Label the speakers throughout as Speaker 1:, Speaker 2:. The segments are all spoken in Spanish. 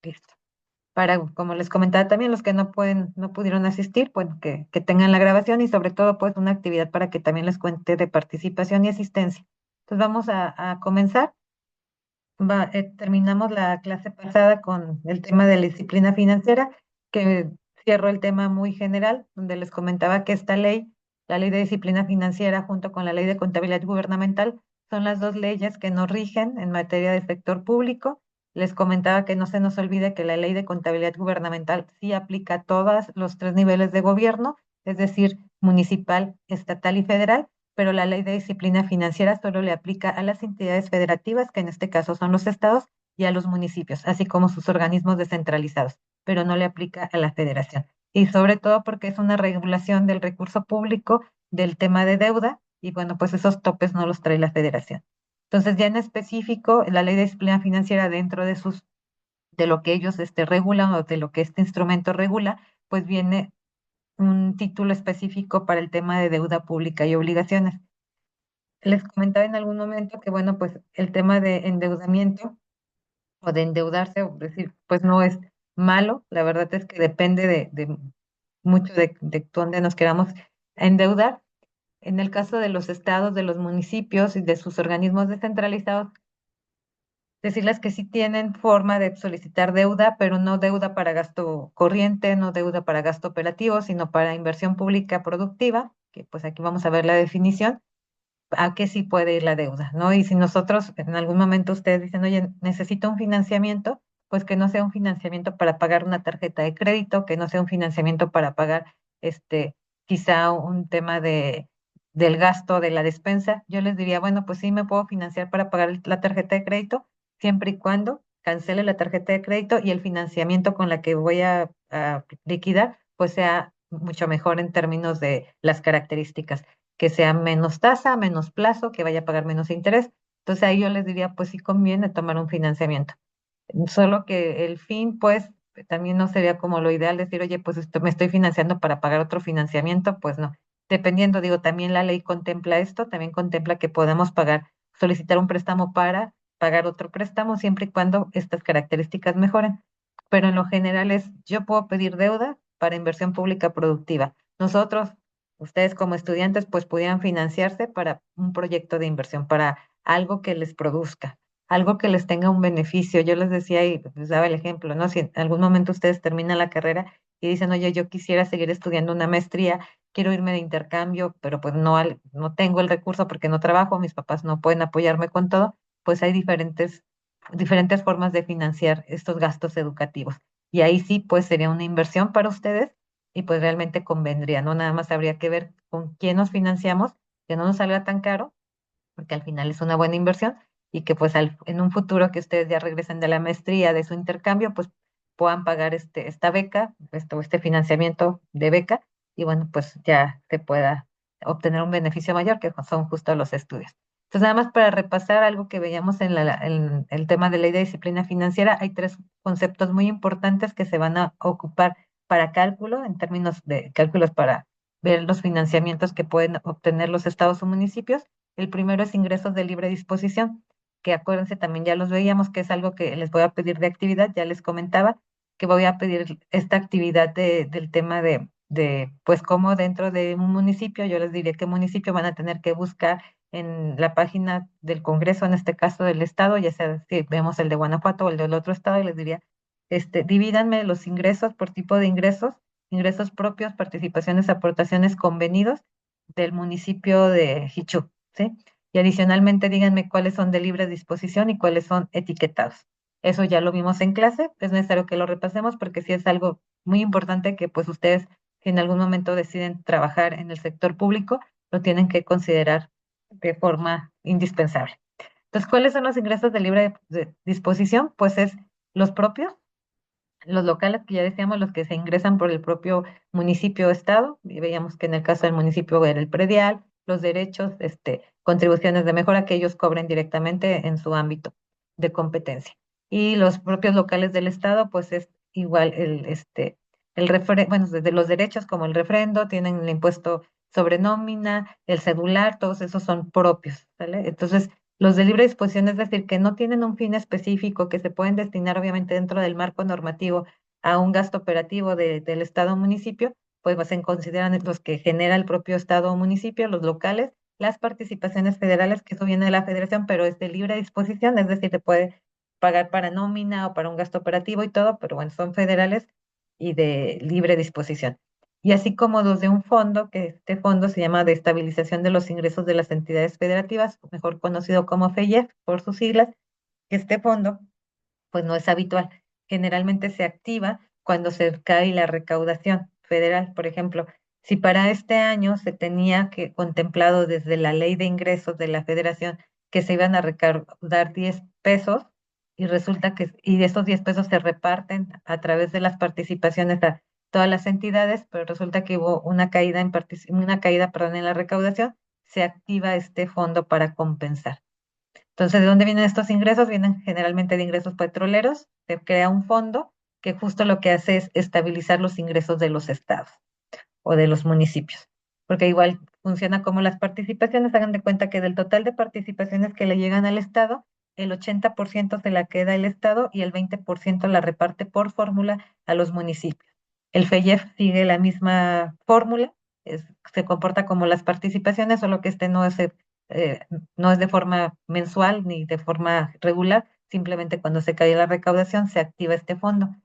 Speaker 1: Listo. Para, como les comentaba también, los que no pudieron asistir, pues que tengan la grabación y sobre todo pues una actividad para que también les cuente de participación y asistencia. Entonces vamos a comenzar. Terminamos la clase pasada con el tema de la disciplina financiera, que cierro el tema muy general, donde les comentaba que esta ley, la ley de disciplina financiera junto con la ley de contabilidad gubernamental, son las dos leyes que nos rigen en materia del sector público. Les comentaba que no se nos olvide que la ley de contabilidad gubernamental sí aplica a todos los tres niveles de gobierno, es decir, municipal, estatal y federal, pero la ley de disciplina financiera solo le aplica a las entidades federativas, que en este caso son los estados, y a los municipios, así como sus organismos descentralizados, pero no le aplica a la federación. Y sobre todo porque es una regulación del recurso público, del tema de deuda, y bueno, pues esos topes no los trae la federación. Entonces, ya en específico, la ley de disciplina financiera dentro de lo que ellos regulan o de lo que este instrumento regula, pues viene un título específico para el tema de deuda pública y obligaciones. Les comentaba en algún momento que, bueno, pues el tema de endeudamiento o de endeudarse, o decir, pues no es malo, la verdad es que depende de mucho de dónde nos queramos endeudar. En el caso de los estados, de los municipios y de sus organismos descentralizados, decirles que sí tienen forma de solicitar deuda, pero no deuda para gasto corriente, no deuda para gasto operativo, sino para inversión pública productiva, que pues aquí vamos a ver la definición a qué sí puede ir la deuda, ¿no? Y si nosotros en algún momento ustedes dicen, oye, necesito un financiamiento, pues que no sea un financiamiento para pagar una tarjeta de crédito, que no sea un financiamiento para pagar quizá un tema del gasto de la despensa. Yo les diría, bueno, pues sí me puedo financiar para pagar la tarjeta de crédito, siempre y cuando cancele la tarjeta de crédito y el financiamiento con la que voy a liquidar, pues sea mucho mejor en términos de las características, que sea menos tasa, menos plazo, que vaya a pagar menos interés. Entonces ahí yo les diría, pues sí conviene tomar un financiamiento. Solo que el fin, pues, también no sería como lo ideal decir, oye, pues me estoy financiando para pagar otro financiamiento, pues no. Dependiendo, digo, también la ley contempla esto, también contempla que podamos pagar, solicitar un préstamo para pagar otro préstamo, siempre y cuando estas características mejoren. Pero en lo general es, yo puedo pedir deuda para inversión pública productiva. Nosotros, ustedes como estudiantes, pues pudieran financiarse para un proyecto de inversión, para algo que les produzca, algo que les tenga un beneficio. Yo les decía y les daba el ejemplo, ¿no? Si en algún momento ustedes terminan la carrera y dicen, oye, yo quisiera seguir estudiando una maestría, quiero irme de intercambio, pero pues no, no tengo el recurso porque no trabajo, mis papás no pueden apoyarme con todo, pues hay diferentes formas de financiar estos gastos educativos. Y ahí sí, pues sería una inversión para ustedes y pues realmente convendría, ¿no? Nada más habría que ver con quién nos financiamos, que no nos salga tan caro, porque al final es una buena inversión y que pues en un futuro que ustedes ya regresen de la maestría, de su intercambio, pues puedan pagar esta beca, este financiamiento de beca y bueno, pues ya se pueda obtener un beneficio mayor, que son justo los estudios. Entonces, nada más para repasar algo que veíamos en el tema de ley de disciplina financiera, hay tres conceptos muy importantes que se van a ocupar para cálculo, en términos de cálculos para ver los financiamientos que pueden obtener los estados o municipios. El primero es ingresos de libre disposición, que acuérdense también ya los veíamos, que es algo que les voy a pedir de actividad, ya les comentaba que voy a pedir esta actividad del tema pues cómo dentro de un municipio, yo les diría qué municipio van a tener que buscar en la página del Congreso, en este caso del Estado, ya sea si vemos el de Guanajuato o el del otro estado, y les diría, divídanme los ingresos por tipo de ingresos, ingresos propios, participaciones, aportaciones, convenidos del municipio de Jichú, ¿sí? Y adicionalmente díganme cuáles son de libre disposición y cuáles son etiquetados. Eso ya lo vimos en clase, es necesario que lo repasemos porque sí es algo muy importante que pues ustedes, si en algún momento deciden trabajar en el sector público, lo tienen que considerar de forma indispensable. Entonces, ¿cuáles son los ingresos de libre disposición? Pues es los propios, los locales que ya decíamos, los que se ingresan por el propio municipio o estado, y veíamos que en el caso del municipio era el predial, los derechos, contribuciones de mejora que ellos cobren directamente en su ámbito de competencia. Y los propios locales del estado, pues es igual bueno, desde los derechos como el refrendo, tienen el impuesto sobre nómina, el celular, todos esos son propios, ¿sale? Entonces, Los de libre disposición, es decir, que no tienen un fin específico, que se pueden destinar obviamente dentro del marco normativo a un gasto operativo del Estado o municipio, pues se consideran los que genera el propio Estado o municipio, los locales, las participaciones federales, que eso viene de la federación, pero es de libre disposición, es decir, se puede pagar para nómina o para un gasto operativo y todo, pero bueno, son federales y de libre disposición. Y así como los de un fondo, que este fondo se llama de estabilización de los ingresos de las entidades federativas, mejor conocido como FEIEF por sus siglas, que este fondo pues no es habitual. Generalmente se activa cuando se cae la recaudación federal. Por ejemplo, si para este año se tenía que contemplado desde la ley de ingresos de la federación que se iban a recaudar 10 pesos y resulta que y esos 10 pesos se reparten a través de las participaciones a todas las entidades, pero resulta que hubo una caída una caída, perdón, en la recaudación, se activa este fondo para compensar. Entonces, ¿de dónde vienen estos ingresos? Vienen generalmente de ingresos petroleros. Se crea un fondo que justo lo que hace es estabilizar los ingresos de los estados o de los municipios. Porque igual funciona como las participaciones. Hagan de cuenta que del total de participaciones que le llegan al estado, el 80% se la queda el estado y el 20% la reparte por fórmula a los municipios. El FEIEF sigue la misma fórmula, se comporta como las participaciones, solo que este eh, no es de forma mensual ni de forma regular, simplemente cuando se cae la recaudación se activa este fondo.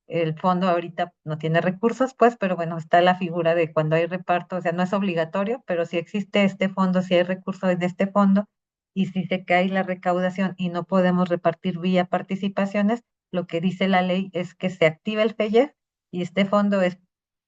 Speaker 1: El fondo ahorita no tiene recursos, pues, pero bueno, está la figura de cuando hay reparto, o sea, no es obligatorio, pero si existe este fondo, si hay recursos en este fondo, y si se cae la recaudación y no podemos repartir vía participaciones, lo que dice la ley es que se activa el FEIEF y este fondo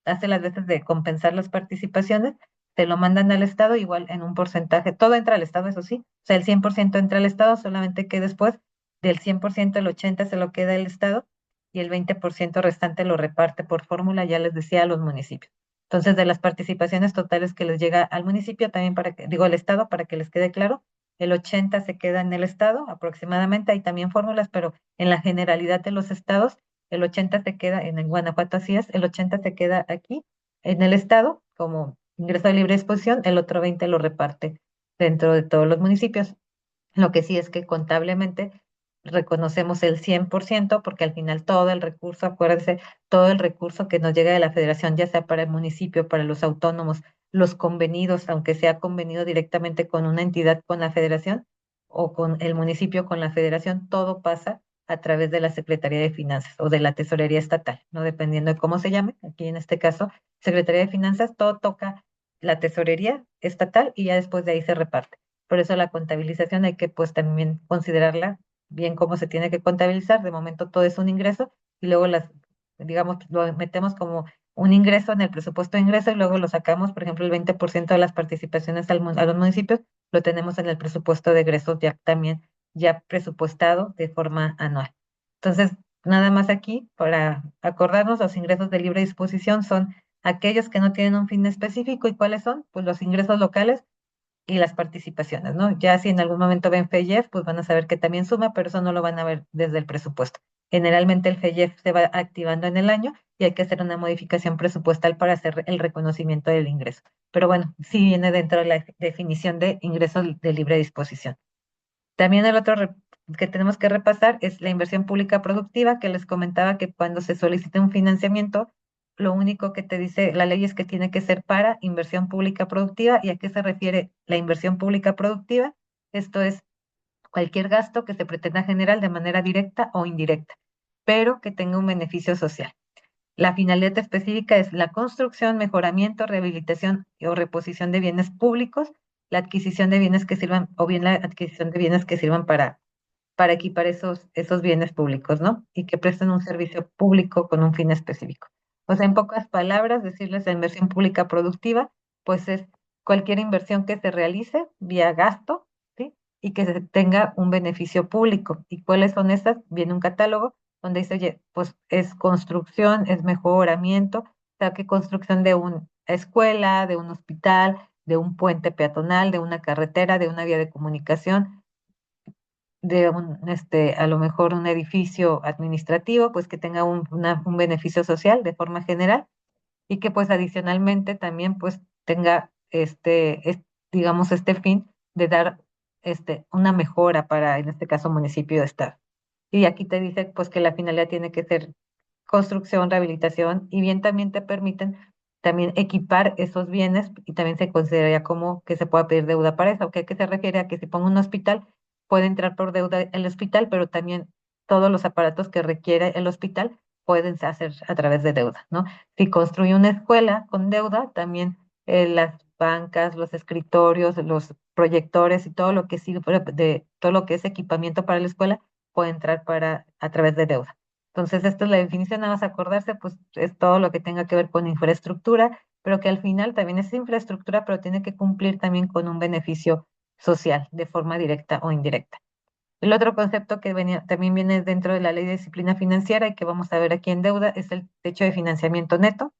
Speaker 1: hace las veces de compensar las participaciones, se lo mandan al Estado igual en un porcentaje, todo entra al Estado, eso sí, o sea, el 100% entra al Estado, solamente que después del 100% el 80% se lo queda el Estado y el 20% restante lo reparte por fórmula, ya les decía, a los municipios. Entonces, de las participaciones totales que les llega al municipio, también digo, al Estado, para que les quede claro, el 80 se queda en el Estado aproximadamente, hay también fórmulas, pero en la generalidad de los estados, el 80 se queda, en el Guanajuato así es, el 80 se queda aquí, en el Estado, como ingreso de libre disposición, el otro 20 lo reparte dentro de todos los municipios. Lo que sí es que contablemente reconocemos el 100% porque al final todo el recurso, acuérdense, todo el recurso que nos llega de la federación, ya sea para el municipio, para los autónomos, los convenidos, aunque sea convenido directamente con una entidad con la federación o con el municipio con la federación, todo pasa a través de la Secretaría de Finanzas o de la Tesorería Estatal, ¿no? Dependiendo de cómo se llame, aquí en este caso, Secretaría de Finanzas, todo toca la Tesorería Estatal y ya después de ahí se reparte. Por eso la contabilización hay que pues también considerarla bien cómo se tiene que contabilizar. De momento todo es un ingreso y luego digamos, lo metemos como un ingreso en el presupuesto de ingreso y luego lo sacamos, por ejemplo, el 20% de las participaciones a los municipios, lo tenemos en el presupuesto de egresos ya también, ya presupuestado de forma anual. Entonces, nada más aquí, para acordarnos, los ingresos de libre disposición son aquellos que no tienen un fin específico. ¿Y cuáles son? Pues los ingresos locales y las participaciones, ¿no? Ya si en algún momento ven FEIEF, pues van a saber que también suma, pero eso no lo van a ver desde el presupuesto. Generalmente el FEIEF se va activando en el año y hay que hacer una modificación presupuestal para hacer el reconocimiento del ingreso. Pero bueno, sí viene dentro de la definición de ingresos de libre disposición. También el otro que tenemos que repasar es la inversión pública productiva, que les comentaba que cuando se solicita un financiamiento, lo único que te dice la ley es que tiene que ser para inversión pública productiva. ¿Y a qué se refiere la inversión pública productiva? Esto es cualquier gasto que se pretenda generar de manera directa o indirecta, pero que tenga un beneficio social. La finalidad específica es la construcción, mejoramiento, rehabilitación o reposición de bienes públicos, la adquisición de bienes que sirvan, o bien la adquisición de bienes que sirvan para equipar esos bienes públicos, ¿no? Y que presten un servicio público con un fin específico. O sea, en pocas palabras, decirles la inversión pública productiva, pues es cualquier inversión que se realice vía gasto, ¿sí? Y que tenga un beneficio público. ¿Y cuáles son estas? Viene un catálogo donde dice, oye, pues es construcción, es mejoramiento, o sea, que construcción de una escuela, de un hospital, de un puente peatonal, de una carretera, de una vía de comunicación, de a lo mejor un edificio administrativo, pues que tenga un beneficio social de forma general y que pues adicionalmente también pues tenga digamos, este fin de dar una mejora para, en este caso, municipio o estado. Y aquí te dice pues que la finalidad tiene que ser construcción, rehabilitación, y bien también te permiten también equipar esos bienes, y también se consideraría como que se pueda pedir deuda para eso. ¿Qué se refiere? A que si pongo un hospital, puede entrar por deuda el hospital, pero también todos los aparatos que requiere el hospital pueden hacer a través de deuda, ¿no? Si construye una escuela con deuda, también las bancas, los escritorios, los proyectores y todo lo que sirve de todo lo que es equipamiento para la escuela puede entrar a través de deuda. Entonces, esta es la definición, nada más acordarse, pues es todo lo que tenga que ver con infraestructura, pero que al final también es infraestructura, pero tiene que cumplir también con un beneficio social, de forma directa o indirecta. El otro concepto que también viene dentro de la ley de disciplina financiera y que vamos a ver aquí en deuda es el techo de financiamiento neto,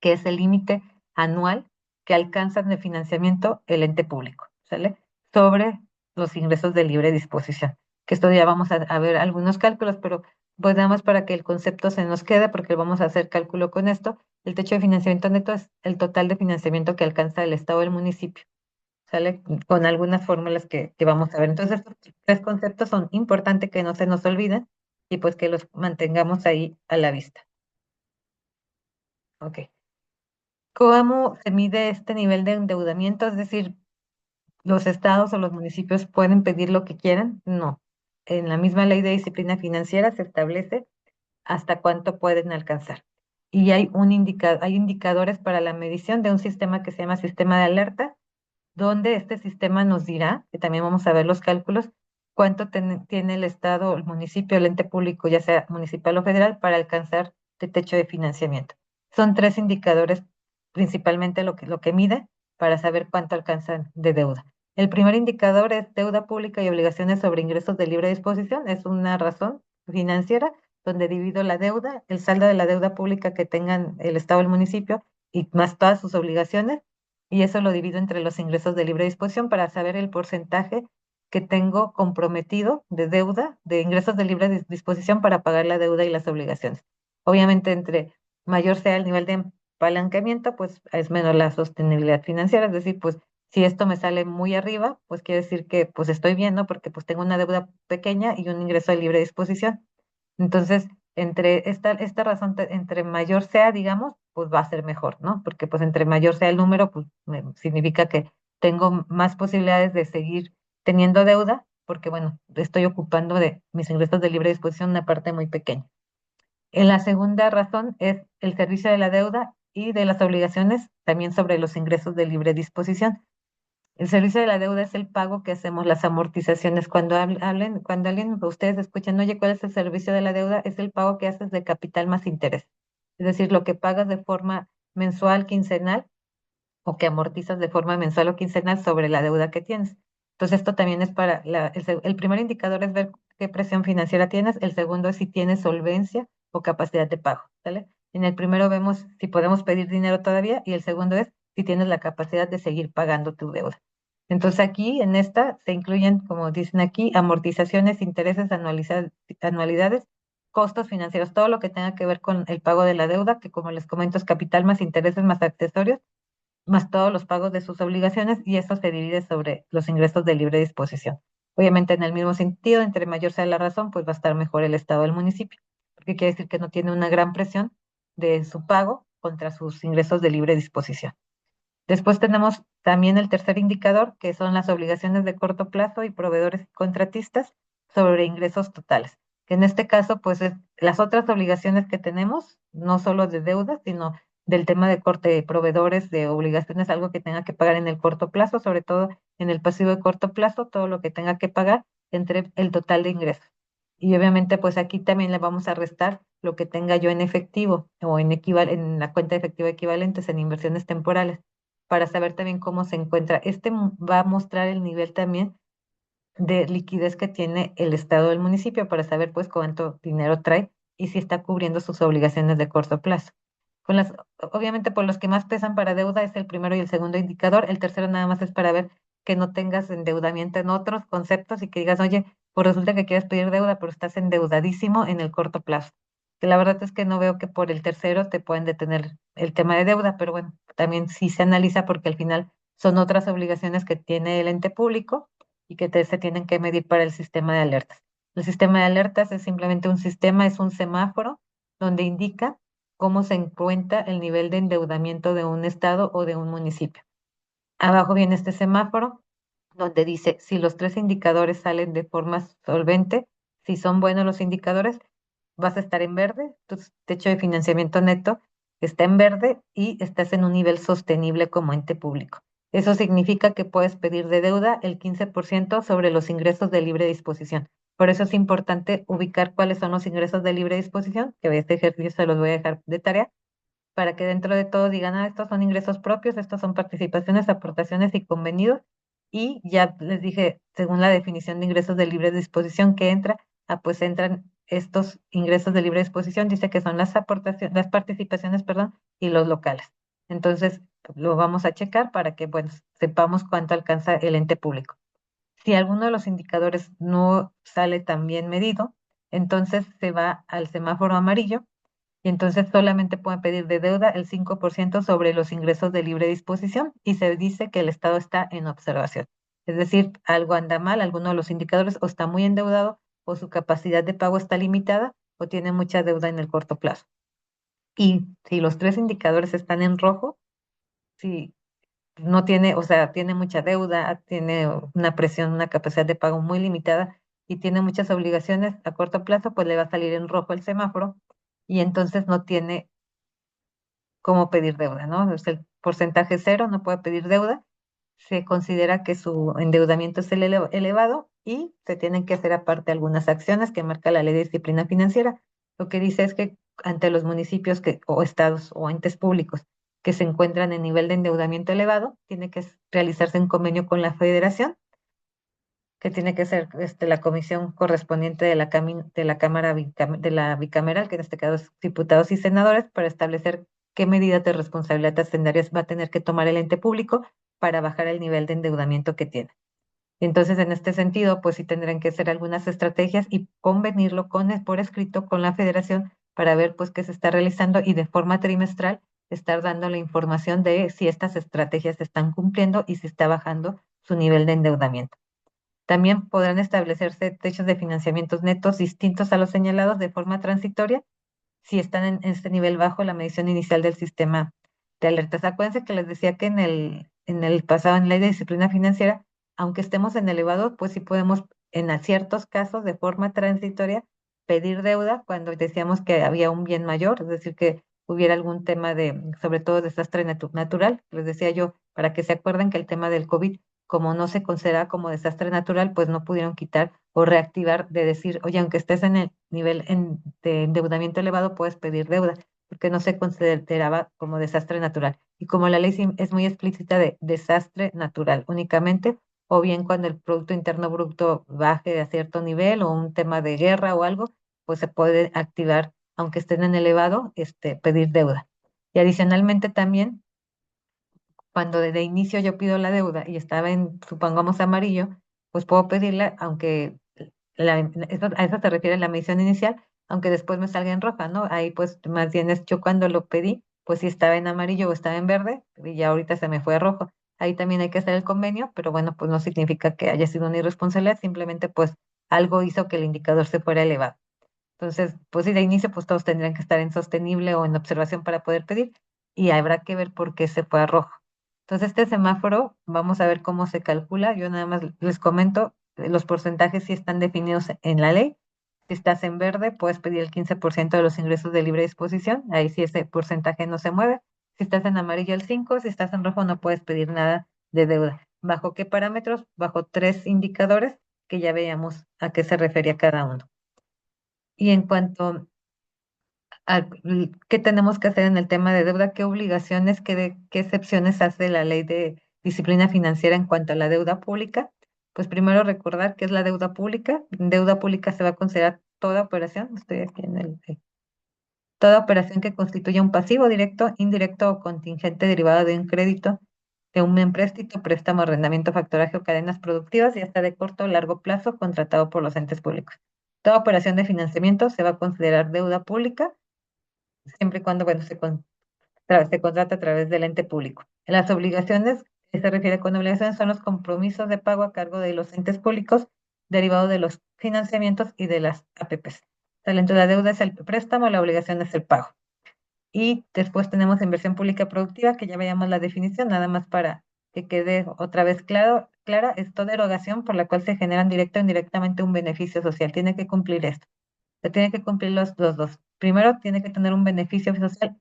Speaker 1: que es el límite anual que alcanzan de financiamiento el ente público, ¿sale? Sobre los ingresos de libre disposición. Que esto ya vamos a ver algunos cálculos, pero pues nada más para que el concepto se nos quede, porque vamos a hacer cálculo con esto. El techo de financiamiento neto es el total de financiamiento que alcanza el Estado o el municipio, ¿sale? Con algunas fórmulas que vamos a ver. Entonces, estos tres conceptos son importantes que no se nos olviden y pues que los mantengamos ahí a la vista. Ok. ¿Cómo se mide este nivel de endeudamiento? Es decir, ¿los estados o los municipios pueden pedir lo que quieran? No. En la misma ley de disciplina financiera se establece hasta cuánto pueden alcanzar. Y hay indicadores para la medición de un sistema que se llama sistema de alerta, donde este sistema nos dirá, que también vamos a ver los cálculos, cuánto tiene el estado, el municipio, el ente público, ya sea municipal o federal, para alcanzar el techo de financiamiento. Son tres indicadores, principalmente lo que mide para saber cuánto alcanzan de deuda. El primer indicador es deuda pública y obligaciones sobre ingresos de libre disposición. Es una razón financiera donde divido la deuda, el saldo de la deuda pública que tengan el estado o el municipio, y más todas sus obligaciones, y eso lo divido entre los ingresos de libre disposición para saber el porcentaje que tengo comprometido de deuda, de ingresos de libre disposición para pagar la deuda y las obligaciones. Obviamente, entre mayor sea el nivel de apalancamiento, pues es menor la sostenibilidad financiera, es decir, pues si esto me sale muy arriba, pues quiere decir que pues estoy bien, ¿no? Porque pues tengo una deuda pequeña y un ingreso de libre disposición. Entonces, entre esta razón, entre mayor sea, digamos, pues va a ser mejor, ¿no? Porque pues entre mayor sea el número, pues significa que tengo más posibilidades de seguir teniendo deuda, porque bueno, estoy ocupando de mis ingresos de libre disposición una parte muy pequeña. En la segunda razón es el servicio de la deuda y de las obligaciones, también sobre los ingresos de libre disposición. El servicio de la deuda es el pago que hacemos, las amortizaciones. Cuando alguien, ustedes escuchan, oye, ¿cuál es el servicio de la deuda? Es el pago que haces de capital más interés. Es decir, lo que pagas de forma mensual, quincenal, o que amortizas de forma mensual o quincenal sobre la deuda que tienes. Entonces, esto también es para, el primer indicador es ver qué presión financiera tienes, el segundo es si tienes solvencia o capacidad de pago, ¿sale? En el primero vemos si podemos pedir dinero todavía, y el segundo es si tienes la capacidad de seguir pagando tu deuda. Entonces aquí en esta se incluyen, como dicen aquí, amortizaciones, intereses, anualidades, costos financieros, todo lo que tenga que ver con el pago de la deuda, que como les comento es capital más intereses más accesorios, más todos los pagos de sus obligaciones, y eso se divide sobre los ingresos de libre disposición. Obviamente, en el mismo sentido, entre mayor sea la razón, pues va a estar mejor el estado del municipio, porque quiere decir que no tiene una gran presión de su pago contra sus ingresos de libre disposición. Después tenemos también el tercer indicador, que son las obligaciones de corto plazo y proveedores y contratistas sobre ingresos totales, que en este caso, pues es las otras obligaciones que tenemos, no solo de deudas, sino del tema de corte de proveedores, de obligaciones, algo que tenga que pagar en el corto plazo, sobre todo en el pasivo de corto plazo, todo lo que tenga que pagar entre el total de ingresos. Y obviamente, pues aquí también le vamos a restar lo que tenga yo en efectivo o en la cuenta de efectivo equivalentes en inversiones temporales, para saber también cómo se encuentra. Va a mostrar el nivel también de liquidez que tiene el estado del municipio, para saber pues cuánto dinero trae y si está cubriendo sus obligaciones de corto plazo. Obviamente, por los que más pesan para deuda es el primero y el segundo indicador. El tercero nada más es para ver que no tengas endeudamiento en otros conceptos y que digas, oye, pues resulta que quieres pedir deuda, pero estás endeudadísimo en el corto plazo. Que la verdad es que no veo que por el tercero te pueden detener el tema de deuda, pero bueno, también sí se analiza, porque al final son otras obligaciones que tiene el ente público, y que se tienen que medir para el sistema de alertas. El sistema de alertas es simplemente un sistema, es un semáforo donde indica cómo se encuentra el nivel de endeudamiento de un estado o de un municipio. Abajo viene este semáforo donde dice si los tres indicadores salen de forma solvente, si son buenos los indicadores, vas a estar en verde, tu techo de financiamiento neto está en verde y estás en un nivel sostenible como ente público. Eso significa que puedes pedir de deuda el 15% sobre los ingresos de libre disposición. Por eso es importante ubicar cuáles son los ingresos de libre disposición, que este ejercicio se los voy a dejar de tarea, para que dentro de todo digan, ah, estos son ingresos propios, estos son participaciones, aportaciones y convenidos. Y ya les dije, según la definición de ingresos de libre disposición que entra, pues entran estos ingresos de libre disposición, dice que son las aportaciones, las participaciones, perdón, y los locales. Entonces, lo vamos a checar para que, bueno, sepamos cuánto alcanza el ente público. Si alguno de los indicadores no sale tan bien medido, entonces se va al semáforo amarillo y entonces solamente pueden pedir de deuda el 5% sobre los ingresos de libre disposición y se dice que el Estado está en observación. Es decir, algo anda mal, alguno de los indicadores o está muy endeudado o su capacidad de pago está limitada o tiene mucha deuda en el corto plazo. Y si los tres indicadores están en rojo, si no tiene, o sea, tiene mucha deuda, tiene una presión, una capacidad de pago muy limitada y tiene muchas obligaciones a corto plazo, pues le va a salir en rojo el semáforo y entonces no tiene cómo pedir deuda, ¿no? Es el porcentaje cero, no puede pedir deuda. Se considera que su endeudamiento es elevado y se tienen que hacer aparte algunas acciones que marca la ley de disciplina financiera. Lo que dice es que ante los municipios o estados o entes públicos que se encuentran en nivel de endeudamiento elevado, tiene que realizarse un convenio con la federación, que tiene que ser la comisión correspondiente de de la Cámara de la bicameral, que en este caso es diputados y senadores, para establecer qué medidas de responsabilidad hacendarias va a tener que tomar el ente público para bajar el nivel de endeudamiento que tiene. Entonces, en este sentido, pues sí tendrán que hacer algunas estrategias y convenirlo por escrito con la federación para ver pues qué se está realizando y de forma trimestral estar dando la información de si estas estrategias se están cumpliendo y si está bajando su nivel de endeudamiento. También podrán establecerse techos de financiamientos netos distintos a los señalados de forma transitoria si están en este nivel bajo la medición inicial del sistema de alertas. Acuérdense que les decía que en el pasado, en ley de disciplina financiera, aunque estemos en elevado, pues sí podemos, en ciertos casos, de forma transitoria, pedir deuda cuando decíamos que había un bien mayor, es decir, que hubiera algún tema de, sobre todo, desastre natural. Les decía yo, para que se acuerden que el tema del COVID, como no se considera como desastre natural, pues no pudieron quitar o reactivar de decir, oye, aunque estés en el nivel de endeudamiento elevado, puedes pedir deuda, porque no se consideraba como desastre natural. Y como la ley sí es muy explícita de desastre natural únicamente, o bien cuando el Producto Interno Bruto baje a cierto nivel o un tema de guerra o algo, pues se puede activar, aunque estén en elevado, pedir deuda. Y adicionalmente también cuando desde inicio yo pido la deuda y estaba en, supongamos, amarillo, pues puedo pedirla, aunque a eso se refiere la medición inicial, aunque después me salga en roja, ¿no? Ahí pues más bien es yo cuando lo pedí, pues si estaba en amarillo o estaba en verde, y ya ahorita se me fue a rojo. Ahí también hay que hacer el convenio, pero bueno, pues no significa que haya sido una irresponsabilidad, simplemente pues algo hizo que el indicador se fuera elevado. Entonces, pues sí, de inicio, pues todos tendrían que estar en sostenible o en observación para poder pedir y habrá que ver por qué se fue a rojo. Entonces, este semáforo, vamos a ver cómo se calcula. Yo nada más les comento, los porcentajes sí están definidos en la ley. Si estás en verde, puedes pedir el 15% de los ingresos de libre disposición. Ahí sí ese porcentaje no se mueve. Si estás en amarillo, el 5. Si estás en rojo, no puedes pedir nada de deuda. ¿Bajo qué parámetros? Bajo tres indicadores que ya veíamos a qué se refería cada uno. Y en cuanto qué tenemos que hacer en el tema de deuda, qué obligaciones, qué excepciones hace la ley de disciplina financiera en cuanto a la deuda pública. Pues primero recordar qué es la deuda pública. En deuda pública se va a considerar toda operación, estoy aquí en toda operación que constituya un pasivo directo, indirecto o contingente derivado de un crédito, de un empréstito, préstamo, arrendamiento, factoraje o cadenas productivas, ya sea de corto o largo plazo, contratado por los entes públicos. Toda operación de financiamiento se va a considerar deuda pública siempre y cuando, bueno, se contrata a través del ente público. Las obligaciones ¿Qué se refiere con obligaciones? Son los compromisos de pago a cargo de los entes públicos derivados de los financiamientos y de las APPs. Entonces, la deuda es el préstamo, la obligación es el pago. Y después tenemos inversión pública productiva, que ya veíamos la definición, nada más para que quede otra vez clara, es toda erogación por la cual se generan directo o indirectamente un beneficio social. Tiene que cumplir esto. Se tiene que cumplir los dos. Primero, tiene que tener un beneficio social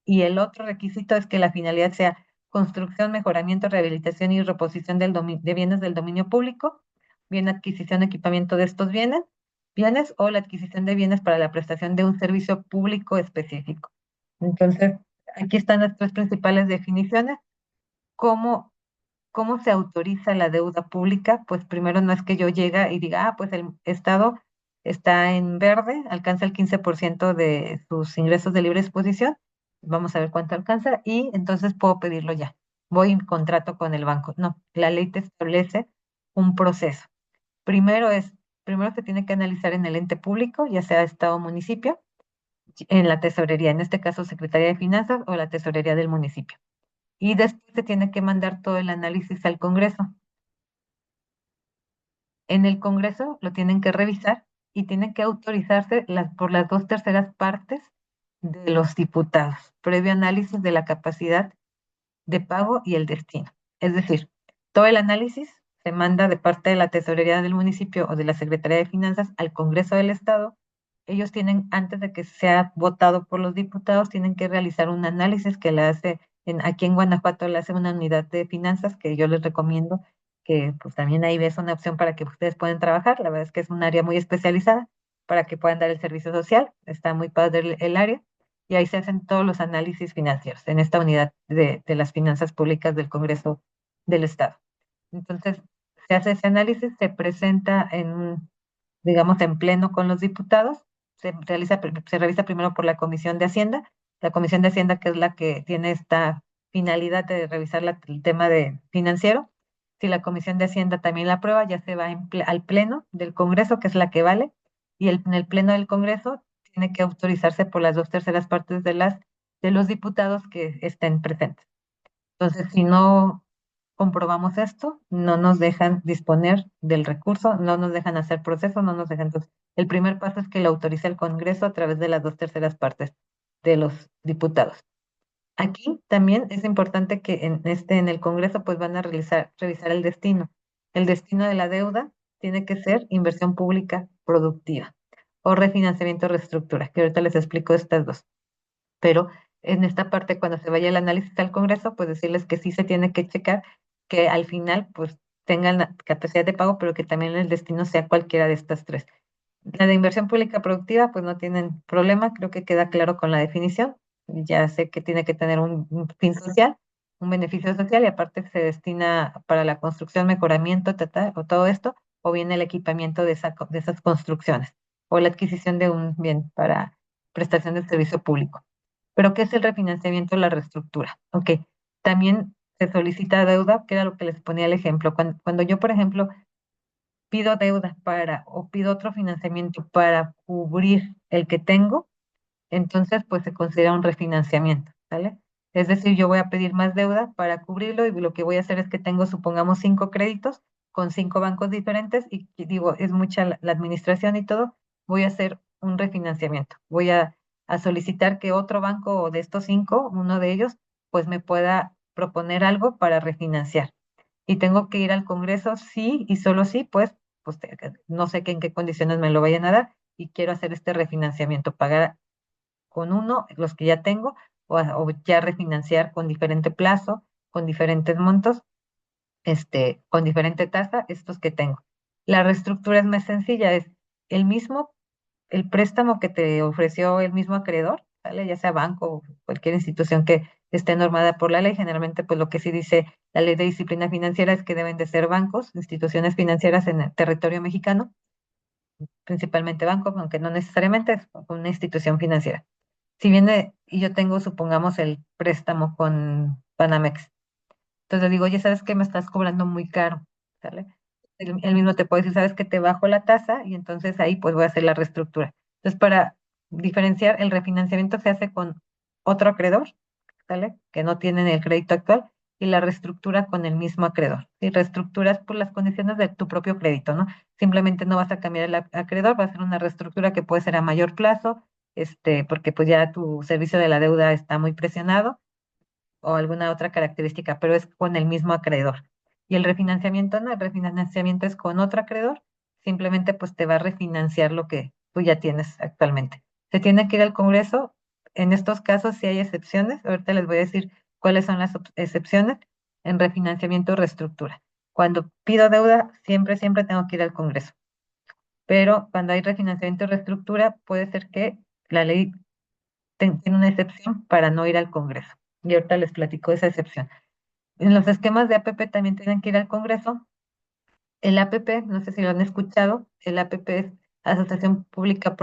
Speaker 1: y el otro requisito es que la finalidad sea construcción, mejoramiento, rehabilitación y reposición de bienes del dominio público, bien adquisición, equipamiento de estos bienes o la adquisición de bienes para la prestación de un servicio público específico. Entonces, aquí están las tres principales definiciones. ¿Cómo ¿Cómo se autoriza la deuda pública? Pues primero no es que yo llegue y diga, pues el Estado está en verde, alcanza el 15% de sus ingresos de libre disposición, vamos a ver cuánto alcanza y entonces puedo pedirlo ya. Voy y contrato con el banco. No, la ley te establece un proceso. Primero es, primero se tiene que analizar en el ente público, ya sea Estado o municipio, en la tesorería, en este caso Secretaría de Finanzas o la tesorería del municipio. Y después se tiene que mandar todo el análisis al Congreso. En el Congreso lo tienen que revisar y tienen que autorizarse por las dos terceras partes de los diputados, previo análisis de la capacidad de pago y el destino. Es decir, todo el análisis se manda de parte de la tesorería del municipio o de la Secretaría de Finanzas al Congreso del Estado. Ellos tienen, antes de que sea votado por los diputados, tienen que realizar un análisis que le hace, aquí en Guanajuato le hace una unidad de finanzas que yo les recomiendo, que pues también ahí ves una opción para que ustedes puedan trabajar. La verdad es que es un área muy especializada para que puedan dar el servicio social. Está muy padre el área y ahí se hacen todos los análisis financieros en esta unidad de las finanzas públicas del Congreso del Estado. Entonces, se hace ese análisis, se presenta digamos, en pleno con los diputados, se revisa primero por la Comisión de Hacienda, la Comisión de Hacienda que es la que tiene esta finalidad de revisar el tema de financiero. Si la Comisión de Hacienda también la aprueba, ya se va al pleno del Congreso, que es la que vale, y en el pleno del Congreso tiene que autorizarse por las dos terceras partes de los diputados que estén presentes. Entonces, si no comprobamos esto, no nos dejan disponer del recurso, no nos dejan hacer proceso, no nos dejan. Entonces, el primer paso es que lo autorice el Congreso a través de las dos terceras partes de los diputados. Aquí también es importante que en el Congreso pues van a revisar el destino. El destino de la deuda tiene que ser inversión pública productiva o refinanciamiento o reestructura, que ahorita les explico estas dos. Pero en esta parte, cuando se vaya el análisis al Congreso, pues decirles que sí se tiene que checar que al final pues tengan la capacidad de pago, pero que también el destino sea cualquiera de estas tres. La de inversión pública productiva, pues no tienen problema, creo que queda claro con la definición. Ya sé que tiene que tener un fin social, un beneficio social y aparte se destina para la construcción, mejoramiento, o todo esto, o bien el equipamiento de esas construcciones, o la adquisición de un bien para prestación de servicio público. Pero ¿qué es el refinanciamiento o la reestructura? Ok, también se solicita deuda, que era lo que les ponía el ejemplo. Cuando yo, por ejemplo, pido deuda o pido otro financiamiento para cubrir el que tengo, entonces pues se considera un refinanciamiento, ¿vale? Es decir, yo voy a pedir más deuda para cubrirlo y lo que voy a hacer es que tengo, supongamos, 5 créditos con 5 bancos diferentes y digo, es mucha la administración y todo, voy a hacer un refinanciamiento. Voy a solicitar que otro banco o de estos 5, uno de ellos, pues me pueda proponer algo para refinanciar y tengo que ir al Congreso, sí y solo sí, no sé en qué condiciones me lo vayan a dar y quiero hacer este refinanciamiento, pagar con uno los que ya tengo o ya refinanciar con diferente plazo, con diferentes montos, con diferente tasa, estos que tengo. La reestructura es más sencilla, es el mismo el préstamo que te ofreció el mismo acreedor, ¿vale? Ya sea banco o cualquier institución que esté normada por la ley. Generalmente, pues lo que sí dice la ley de disciplina financiera es que deben de ser bancos, instituciones financieras en el territorio mexicano, principalmente bancos, aunque no necesariamente es una institución financiera. Si viene y yo tengo, supongamos, el préstamo con Banamex, entonces le digo, oye, ¿sabes qué? Me estás cobrando muy caro, ¿sale? Él mismo te puede decir, ¿sabes qué? Te bajo la tasa y entonces ahí pues voy a hacer la reestructura. Entonces, para diferenciar, el refinanciamiento se hace con otro acreedor, ¿sale? Que no tienen el crédito actual y la reestructura con el mismo acreedor. Y reestructuras por las condiciones de tu propio crédito, ¿no? Simplemente no vas a cambiar el acreedor, va a ser una reestructura que puede ser a mayor plazo, porque pues ya tu servicio de la deuda está muy presionado o alguna otra característica, pero es con el mismo acreedor. Y el refinanciamiento no, el refinanciamiento es con otro acreedor, simplemente pues te va a refinanciar lo que tú ya tienes actualmente. Se tiene que ir al Congreso, en estos casos sí hay excepciones, ahorita les voy a decir cuáles son las excepciones en refinanciamiento o reestructura. Cuando pido deuda, siempre tengo que ir al Congreso, pero cuando hay refinanciamiento o reestructura, puede ser que la ley tiene una excepción para no ir al Congreso. Y ahorita les platico esa excepción. En los esquemas de APP también tienen que ir al Congreso. El APP, no sé si lo han escuchado, el APP es Asociación Pública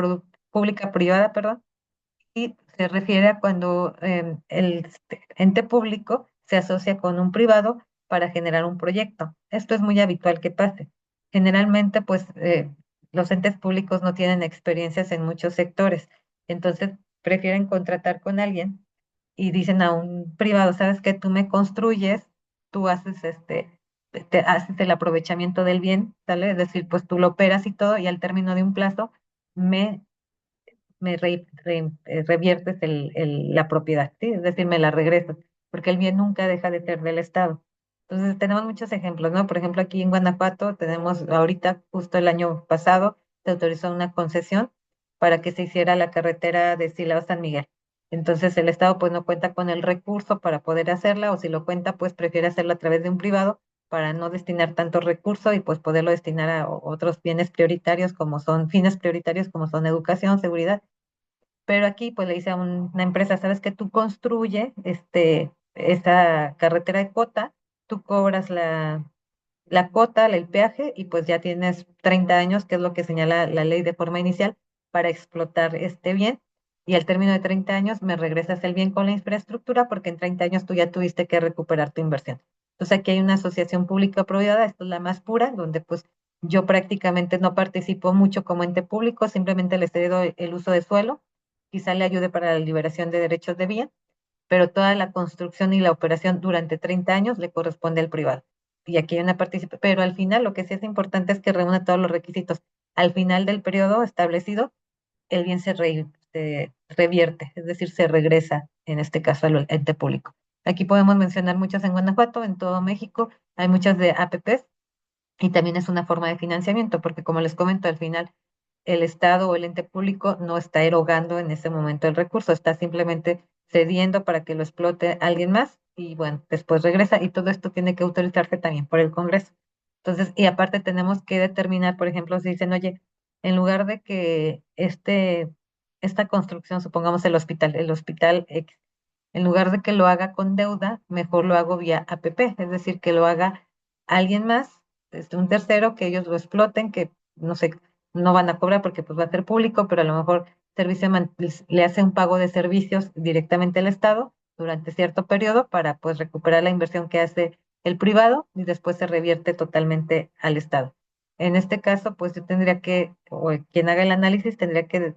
Speaker 1: Privada, perdón, y se refiere a cuando el ente público se asocia con un privado para generar un proyecto. Esto es muy habitual que pase. Generalmente, pues, los entes públicos no tienen experiencias en muchos sectores, entonces prefieren contratar con alguien y dicen a un privado, sabes que tú me construyes, tú haces te haces el aprovechamiento del bien, ¿sale? Es decir, pues tú lo operas y todo, y al término de un plazo me, reviertes la propiedad, ¿sí? Es decir, me la regresas, porque el bien nunca deja de ser del Estado. Entonces, tenemos muchos ejemplos, ¿no? Por ejemplo, aquí en Guanajuato tenemos ahorita, justo el año pasado, se autorizó una concesión para que se hiciera la carretera de Silao San Miguel. Entonces, el Estado pues no cuenta con el recurso para poder hacerla, o si lo cuenta, pues prefiere hacerlo a través de un privado para no destinar tanto recurso y pues poderlo destinar a otros bienes prioritarios como son fines prioritarios como son educación, seguridad. Pero aquí pues le dice a una empresa, sabes que tú construye esa carretera de cota, tú cobras la cuota, el peaje, y pues ya tienes 30 años, que es lo que señala la ley de forma inicial, para explotar este bien. Y al término de 30 años me regresas el bien con la infraestructura porque en 30 años tú ya tuviste que recuperar tu inversión. Entonces aquí hay una asociación pública-privada, esta es la más pura, donde pues yo prácticamente no participo mucho como ente público, simplemente le cedo el uso de suelo, quizá le ayude para la liberación de derechos de vía, pero toda la construcción y la operación durante 30 años le corresponde al privado. Y aquí hay una participación, pero al final lo que sí es importante es que reúna todos los requisitos. Al final del periodo establecido, el bien se revierte, es decir, se regresa, en este caso, al ente público. Aquí podemos mencionar muchas en Guanajuato, en todo México, hay muchas de APPs y también es una forma de financiamiento, porque como les comento, al final el Estado o el ente público no está erogando en ese momento el recurso, está simplemente cediendo para que lo explote alguien más y bueno, después regresa y todo esto tiene que autorizarse también por el Congreso. Entonces, y aparte tenemos que determinar, por ejemplo, si dicen, oye, en lugar de que esta construcción, supongamos el hospital X, en lugar de que lo haga con deuda, mejor lo hago vía APP, es decir, que lo haga alguien más, un tercero, que ellos lo exploten, que no sé, no van a cobrar porque pues va a ser público, pero a lo mejor le hace un pago de servicios directamente al Estado durante cierto periodo para pues recuperar la inversión que hace el privado y después se revierte totalmente al Estado. En este caso, pues yo tendría que, o quien haga el análisis tendría que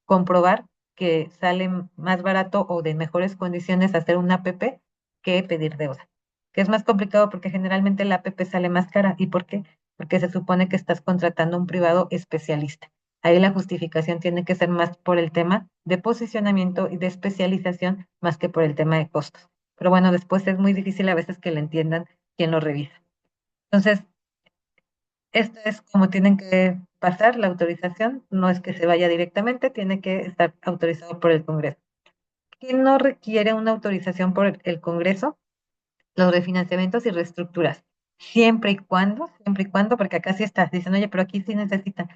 Speaker 1: comprobar que sale más barato o de mejores condiciones hacer una APP que pedir deuda. Que es más complicado porque generalmente la APP sale más cara. ¿Y por qué? Porque se supone que estás contratando a un privado especialista. Ahí la justificación tiene que ser más por el tema de posicionamiento y de especialización más que por el tema de costos. Pero bueno, después es muy difícil a veces que le entiendan quién lo revisa. Entonces, esto es como tienen que pasar la autorización, no es que se vaya directamente, tiene que estar autorizado por el Congreso. ¿Quién no requiere una autorización por el Congreso? Los refinanciamientos y reestructuras. Siempre y cuando, porque acá sí estás, dicen, oye, pero aquí sí necesitan.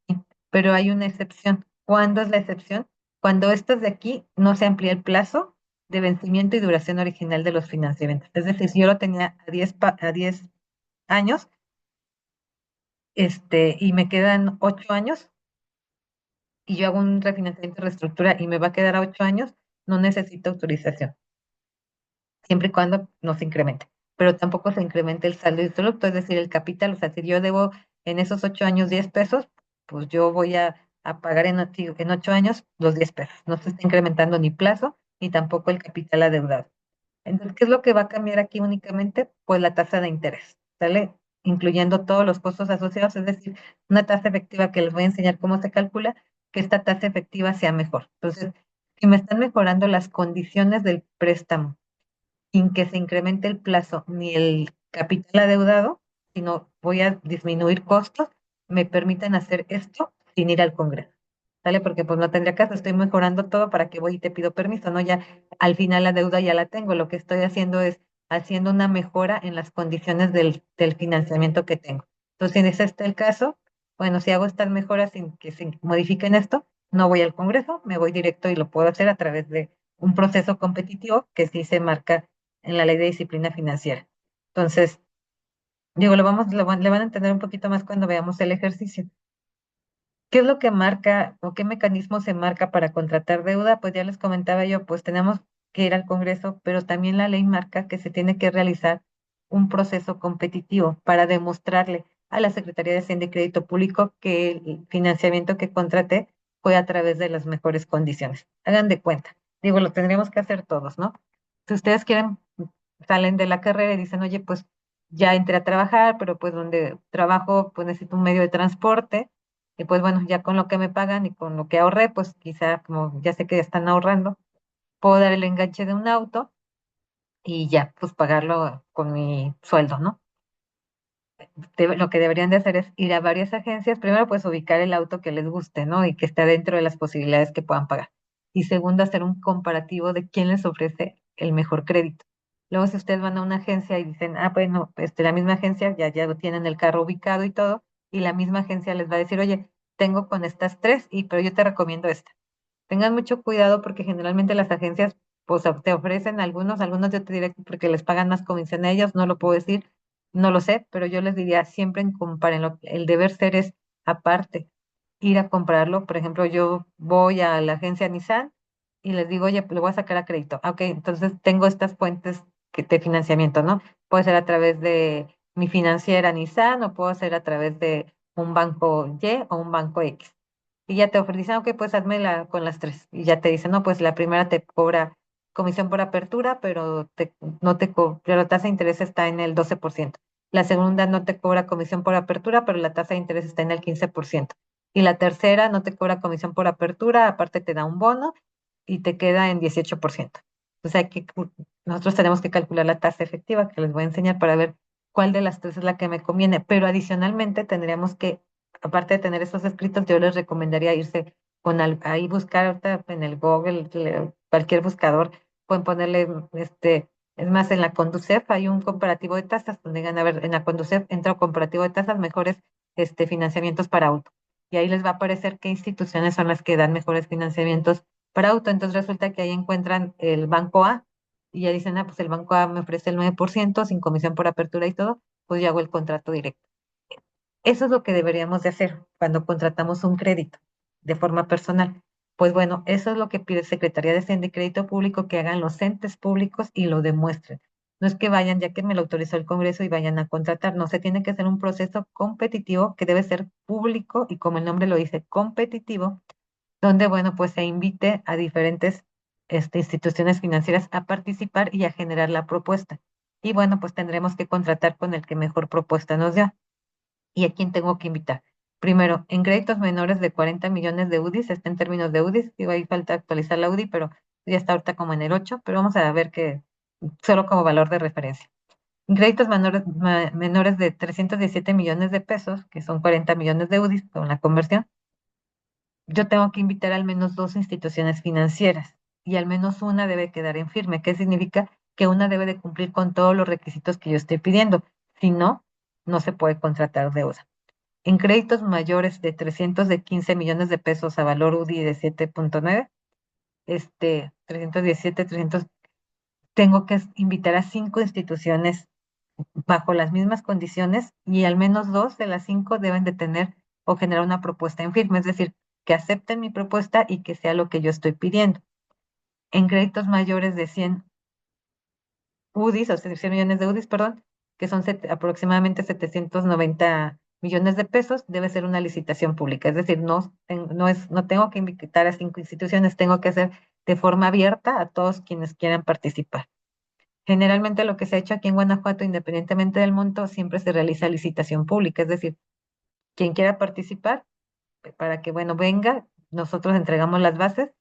Speaker 1: Sí, pero hay una excepción. ¿Cuándo es la excepción? Cuando estas de aquí no se amplía el plazo de vencimiento y duración original de los financiamientos. Es decir, si yo lo tenía a 10 años, y me quedan 8 años, y yo hago un refinanciamiento y reestructura y me va a quedar a 8 años, no necesito autorización, siempre y cuando no se incremente. Pero tampoco se incremente el saldo instructo, es decir, el capital. O sea, si yo debo en esos 8 años 10 pesos, pues yo voy a pagar en 8 años los 10 pesos. No se está incrementando ni plazo, ni tampoco el capital adeudado. Entonces, ¿qué es lo que va a cambiar aquí únicamente? Pues la tasa de interés, ¿sale? Incluyendo todos los costos asociados, es decir, una tasa efectiva que les voy a enseñar cómo se calcula, que esta tasa efectiva sea mejor. Entonces, si me están mejorando las condiciones del préstamo sin que se incremente el plazo ni el capital adeudado, sino voy a disminuir costos, me permiten hacer esto sin ir al Congreso. ¿Sale? Porque pues no tendría caso, estoy mejorando todo para que voy y te pido permiso, ¿no? Ya al final la deuda ya la tengo, lo que estoy haciendo es haciendo una mejora en las condiciones del financiamiento que tengo. Entonces, si es este el caso, bueno, si hago estas mejoras sin que se modifiquen esto, no voy al Congreso, me voy directo y lo puedo hacer a través de un proceso competitivo que sí se marca en la ley de disciplina financiera. Entonces, digo, le van a entender un poquito más cuando veamos el ejercicio. ¿Qué es lo que marca o qué mecanismo se marca para contratar deuda? Pues ya les comentaba yo, pues tenemos que ir al Congreso, pero también la ley marca que se tiene que realizar un proceso competitivo para demostrarle a la Secretaría de Hacienda y Crédito Público que el financiamiento que contraté fue a través de las mejores condiciones. Hagan de cuenta. Digo, lo tendríamos que hacer todos, ¿no? Si ustedes quieren, salen de la carrera y dicen, oye, pues ya entré a trabajar, pero pues donde trabajo, pues necesito un medio de transporte y pues bueno, ya con lo que me pagan y con lo que ahorré, pues quizá como ya sé que ya están ahorrando, puedo dar el enganche de un auto y ya, pues pagarlo con mi sueldo, ¿no? Lo que deberían de hacer es ir a varias agencias, primero pues ubicar el auto que les guste, ¿no? Y que esté dentro de las posibilidades que puedan pagar. Y segundo, hacer un comparativo de quién les ofrece el mejor crédito. Luego, si ustedes van a una agencia y dicen, ah, bueno, la misma agencia ya lo tienen el carro ubicado y todo, y la misma agencia les va a decir, oye, tengo con estas tres, pero yo te recomiendo esta. Tengan mucho cuidado porque generalmente las agencias pues te ofrecen algunos yo te diré que porque les pagan más comisión a ellos, no lo puedo decir, no lo sé, pero yo les diría siempre compárenlo. El deber ser es aparte, ir a comprarlo. Por ejemplo, yo voy a la agencia Nissan y les digo, oye, lo voy a sacar a crédito. Ah, ok, entonces tengo estas fuentes de financiamiento, ¿no? Puede ser a través de mi financiera Nissan o puedo ser a través de un banco Y o un banco X. Y ya te ofrecen, ok, pues hazmela con las tres. Y ya te dicen, no, pues la primera te cobra comisión por apertura, pero no pero la tasa de interés está en el 12%. La segunda no te cobra comisión por apertura, pero la tasa de interés está en el 15%. Y la tercera no te cobra comisión por apertura, aparte te da un bono y te queda en 18%. O sea que nosotros tenemos que calcular la tasa efectiva que les voy a enseñar para ver cuál de las tres es la que me conviene. Pero adicionalmente tendríamos que, aparte de tener esos escritos, yo les recomendaría irse ahí buscar ahorita en el Google, cualquier buscador, pueden ponerle, es más, en la Conducef hay un comparativo de tasas, donde digan, a ver, en la Conducef entra un comparativo de tasas mejores, financiamientos para auto. Y ahí les va a aparecer qué instituciones son las que dan mejores financiamientos para auto. Entonces resulta que ahí encuentran el Banco A y ya dicen, ah, pues el Banco A me ofrece el 9% sin comisión por apertura y todo, pues yo hago el contrato directo. Eso es lo que deberíamos de hacer cuando contratamos un crédito de forma personal. Pues bueno, eso es lo que pide Secretaría de Hacienda y Crédito Público, que hagan los entes públicos y lo demuestren. No es que vayan, ya que me lo autorizó el Congreso, y vayan a contratar. No, se tiene que hacer un proceso competitivo que debe ser público y, como el nombre lo dice, competitivo, donde, bueno, pues se invite a diferentes instituciones financieras a participar y a generar la propuesta. Y bueno, pues tendremos que contratar con el que mejor propuesta nos dé. ¿Y a quién tengo que invitar? Primero, en créditos menores de 40 millones de UDIs, está en términos de UDIs, digo, ahí falta actualizar la UDI, pero ya está ahorita como en el 8, pero vamos a ver que solo como valor de referencia. En créditos menores de 317 millones de pesos, que son 40 millones de UDIs con la conversión, yo tengo que invitar al menos dos instituciones financieras y al menos una debe quedar en firme. ¿Qué significa? Que una debe de cumplir con todos los requisitos que yo estoy pidiendo. Si no, no se puede contratar deuda. En créditos mayores de 315 millones de pesos a valor UDI de 7.9, 317, 300, tengo que invitar a cinco instituciones bajo las mismas condiciones y al menos dos de las cinco deben de tener o generar una propuesta en firme, es decir, que acepten mi propuesta y que sea lo que yo estoy pidiendo. En créditos mayores de 100 UDIs, o sea, 100 millones de UDIs, perdón, que son aproximadamente 790 millones de pesos, debe ser una licitación pública. Es decir, no tengo que invitar a cinco instituciones, tengo que hacer de forma abierta a todos quienes quieran participar. Generalmente lo que se ha hecho aquí en Guanajuato, independientemente del monto, siempre se realiza licitación pública, es decir, quien quiera participar, para que, bueno, venga, nosotros entregamos las bases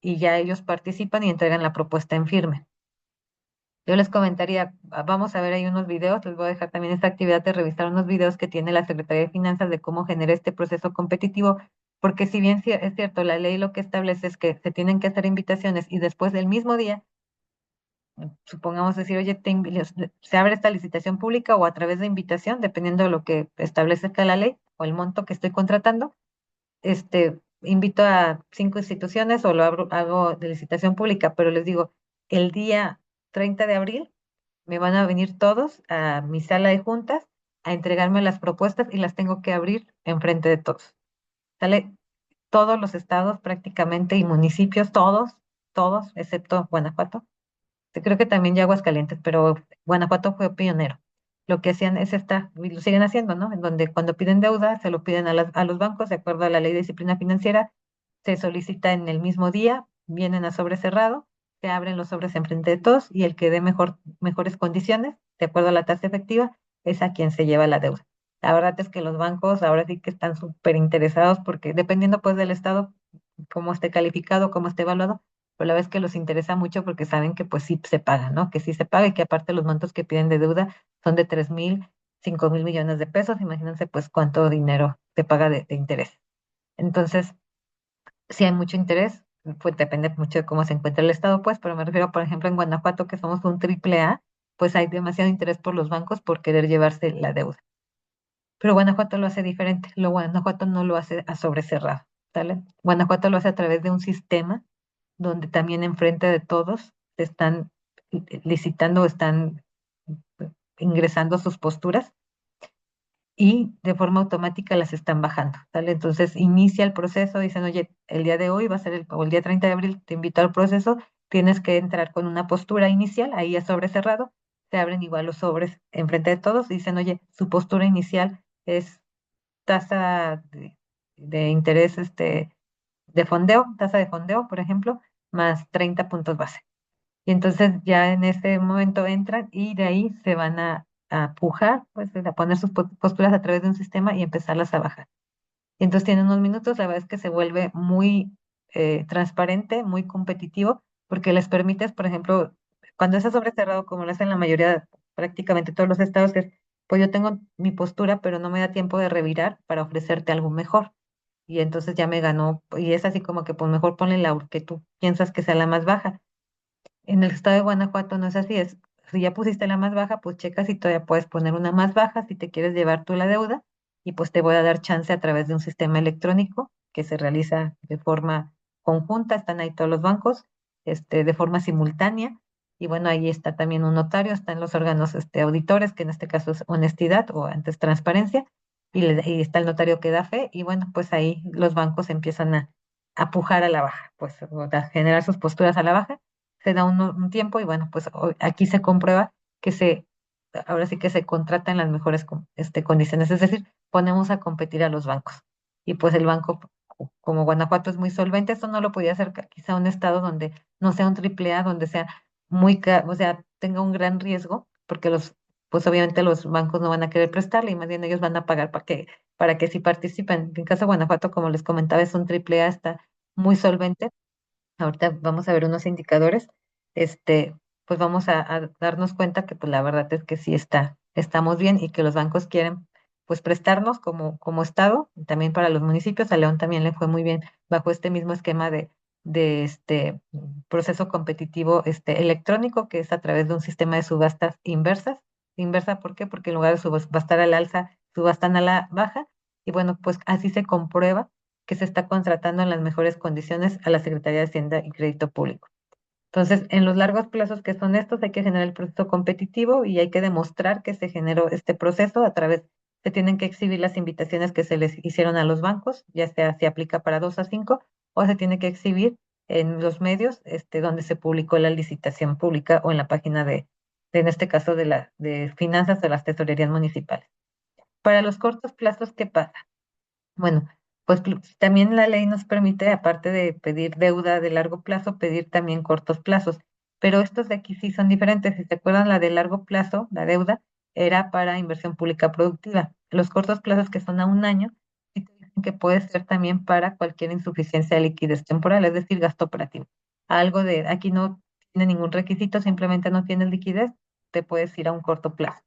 Speaker 1: y ya ellos participan y entregan la propuesta en firme. Yo les comentaría, vamos a ver ahí unos videos, les voy a dejar también esta actividad de revisar unos videos que tiene la Secretaría de Finanzas de cómo genera este proceso competitivo, porque si bien es cierto, la ley lo que establece es que se tienen que hacer invitaciones y después del mismo día, supongamos decir, oye, se abre esta licitación pública o a través de invitación, dependiendo de lo que establece acá la ley o el monto que estoy contratando, invito a 5 instituciones o lo hago de licitación pública, pero les digo, el día 30 de abril me van a venir todos a mi sala de juntas a entregarme las propuestas y las tengo que abrir enfrente de todos. Sale todos los estados prácticamente y municipios, todos, excepto Guanajuato. Creo que también ya Aguascalientes, pero Guanajuato fue pionero. Lo que hacían es y lo siguen haciendo, ¿no? En donde cuando piden deuda, se lo piden a los bancos, de acuerdo a la ley de disciplina financiera, se solicita en el mismo día, vienen a sobre cerrado, se abren los sobres enfrente de todos y el que dé mejores condiciones, de acuerdo a la tasa efectiva, es a quien se lleva la deuda. La verdad es que los bancos ahora sí que están súper interesados porque dependiendo pues del estado, cómo esté calificado, cómo esté evaluado, pero la verdad es que los interesa mucho porque saben que pues sí se paga, ¿no? Que sí se paga y que aparte los montos que piden de deuda son de 3,000, 5,000 millones de pesos. Imagínense pues cuánto dinero se paga de interés. Entonces, sí hay mucho interés, pues depende mucho de cómo se encuentra el estado, pues, pero me refiero, por ejemplo, en Guanajuato, que somos un triple A, pues hay demasiado interés por los bancos por querer llevarse la deuda. Pero Guanajuato lo hace diferente. Guanajuato no lo hace a sobre cerrado, ¿sale? Guanajuato lo hace a través de un sistema donde también enfrente de todos se están licitando, están ingresando sus posturas y de forma automática las están bajando, ¿sale? Entonces inicia el proceso, dicen, oye, el día de hoy va a ser o el día 30 de abril, te invito al proceso, tienes que entrar con una postura inicial, ahí es sobre cerrado, se abren igual los sobres enfrente de todos y dicen, oye, su postura inicial es tasa de interés, de fondeo, tasa de fondeo, por ejemplo, más 30 puntos base. Y entonces ya en ese momento entran y de ahí se van a pujar, pues a poner sus posturas a través de un sistema y empezarlas a bajar. Y entonces tienen unos minutos, la verdad es que se vuelve muy transparente, muy competitivo, porque les permites, por ejemplo, cuando es a sobre cerrado, como lo hacen la mayoría, prácticamente todos los estados, es, pues yo tengo mi postura, pero no me da tiempo de revirar para ofrecerte algo mejor. Y entonces ya me ganó, y es así como que pues mejor ponle la que tú piensas que sea la más baja. En el estado de Guanajuato no es así, es, si ya pusiste la más baja, pues checa si todavía puedes poner una más baja, si te quieres llevar tú la deuda, y pues te voy a dar chance a través de un sistema electrónico que se realiza de forma conjunta, están ahí todos los bancos, de forma simultánea, y bueno, ahí está también un notario, están los órganos, auditores, que en este caso es honestidad o antes transparencia, y está el notario que da fe, y bueno, pues ahí los bancos empiezan a pujar a la baja, pues o a generar sus posturas a la baja se da un tiempo y bueno, pues aquí se comprueba que ahora sí que se contrata en las mejores condiciones, es decir, ponemos a competir a los bancos. Y pues el banco, como Guanajuato es muy solvente, esto no lo podía hacer quizá un estado donde no sea un triple A, donde sea o sea, tenga un gran riesgo, porque pues obviamente los bancos no van a querer prestarle y más bien ellos van a pagar para que sí participen. En caso de Guanajuato, como les comentaba, es un triple A, está muy solvente. Ahorita vamos a ver unos indicadores, este, pues vamos a darnos cuenta que pues la verdad es que sí estamos bien y que los bancos quieren pues prestarnos como Estado, y también para los municipios. A León también le fue muy bien bajo este mismo esquema de proceso competitivo electrónico, que es a través de un sistema de subastas inversas. Inversa, ¿por qué? Porque en lugar de subastar al alza, subastan a la baja, y bueno, pues así se comprueba que se está contratando en las mejores condiciones a la Secretaría de Hacienda y Crédito Público. Entonces, en los largos plazos que son estos, hay que generar el proceso competitivo y hay que demostrar que se generó este proceso se tienen que exhibir las invitaciones que se les hicieron a los bancos, ya sea si aplica para 2 a 5 o se tiene que exhibir en los medios donde se publicó la licitación pública o en la página en este caso, de finanzas de las tesorerías municipales. Para los cortos plazos, ¿qué pasa? Bueno, pues también la ley nos permite, aparte de pedir deuda de largo plazo, pedir también cortos plazos. Pero estos de aquí sí son diferentes. Si se acuerdan, la de largo plazo, la deuda, era para inversión pública productiva. Los cortos plazos, que son a un año, sí te dicen que puede ser también para cualquier insuficiencia de liquidez temporal, es decir, gasto operativo. Algo de, aquí no tiene ningún requisito, simplemente no tienes liquidez, te puedes ir a un corto plazo.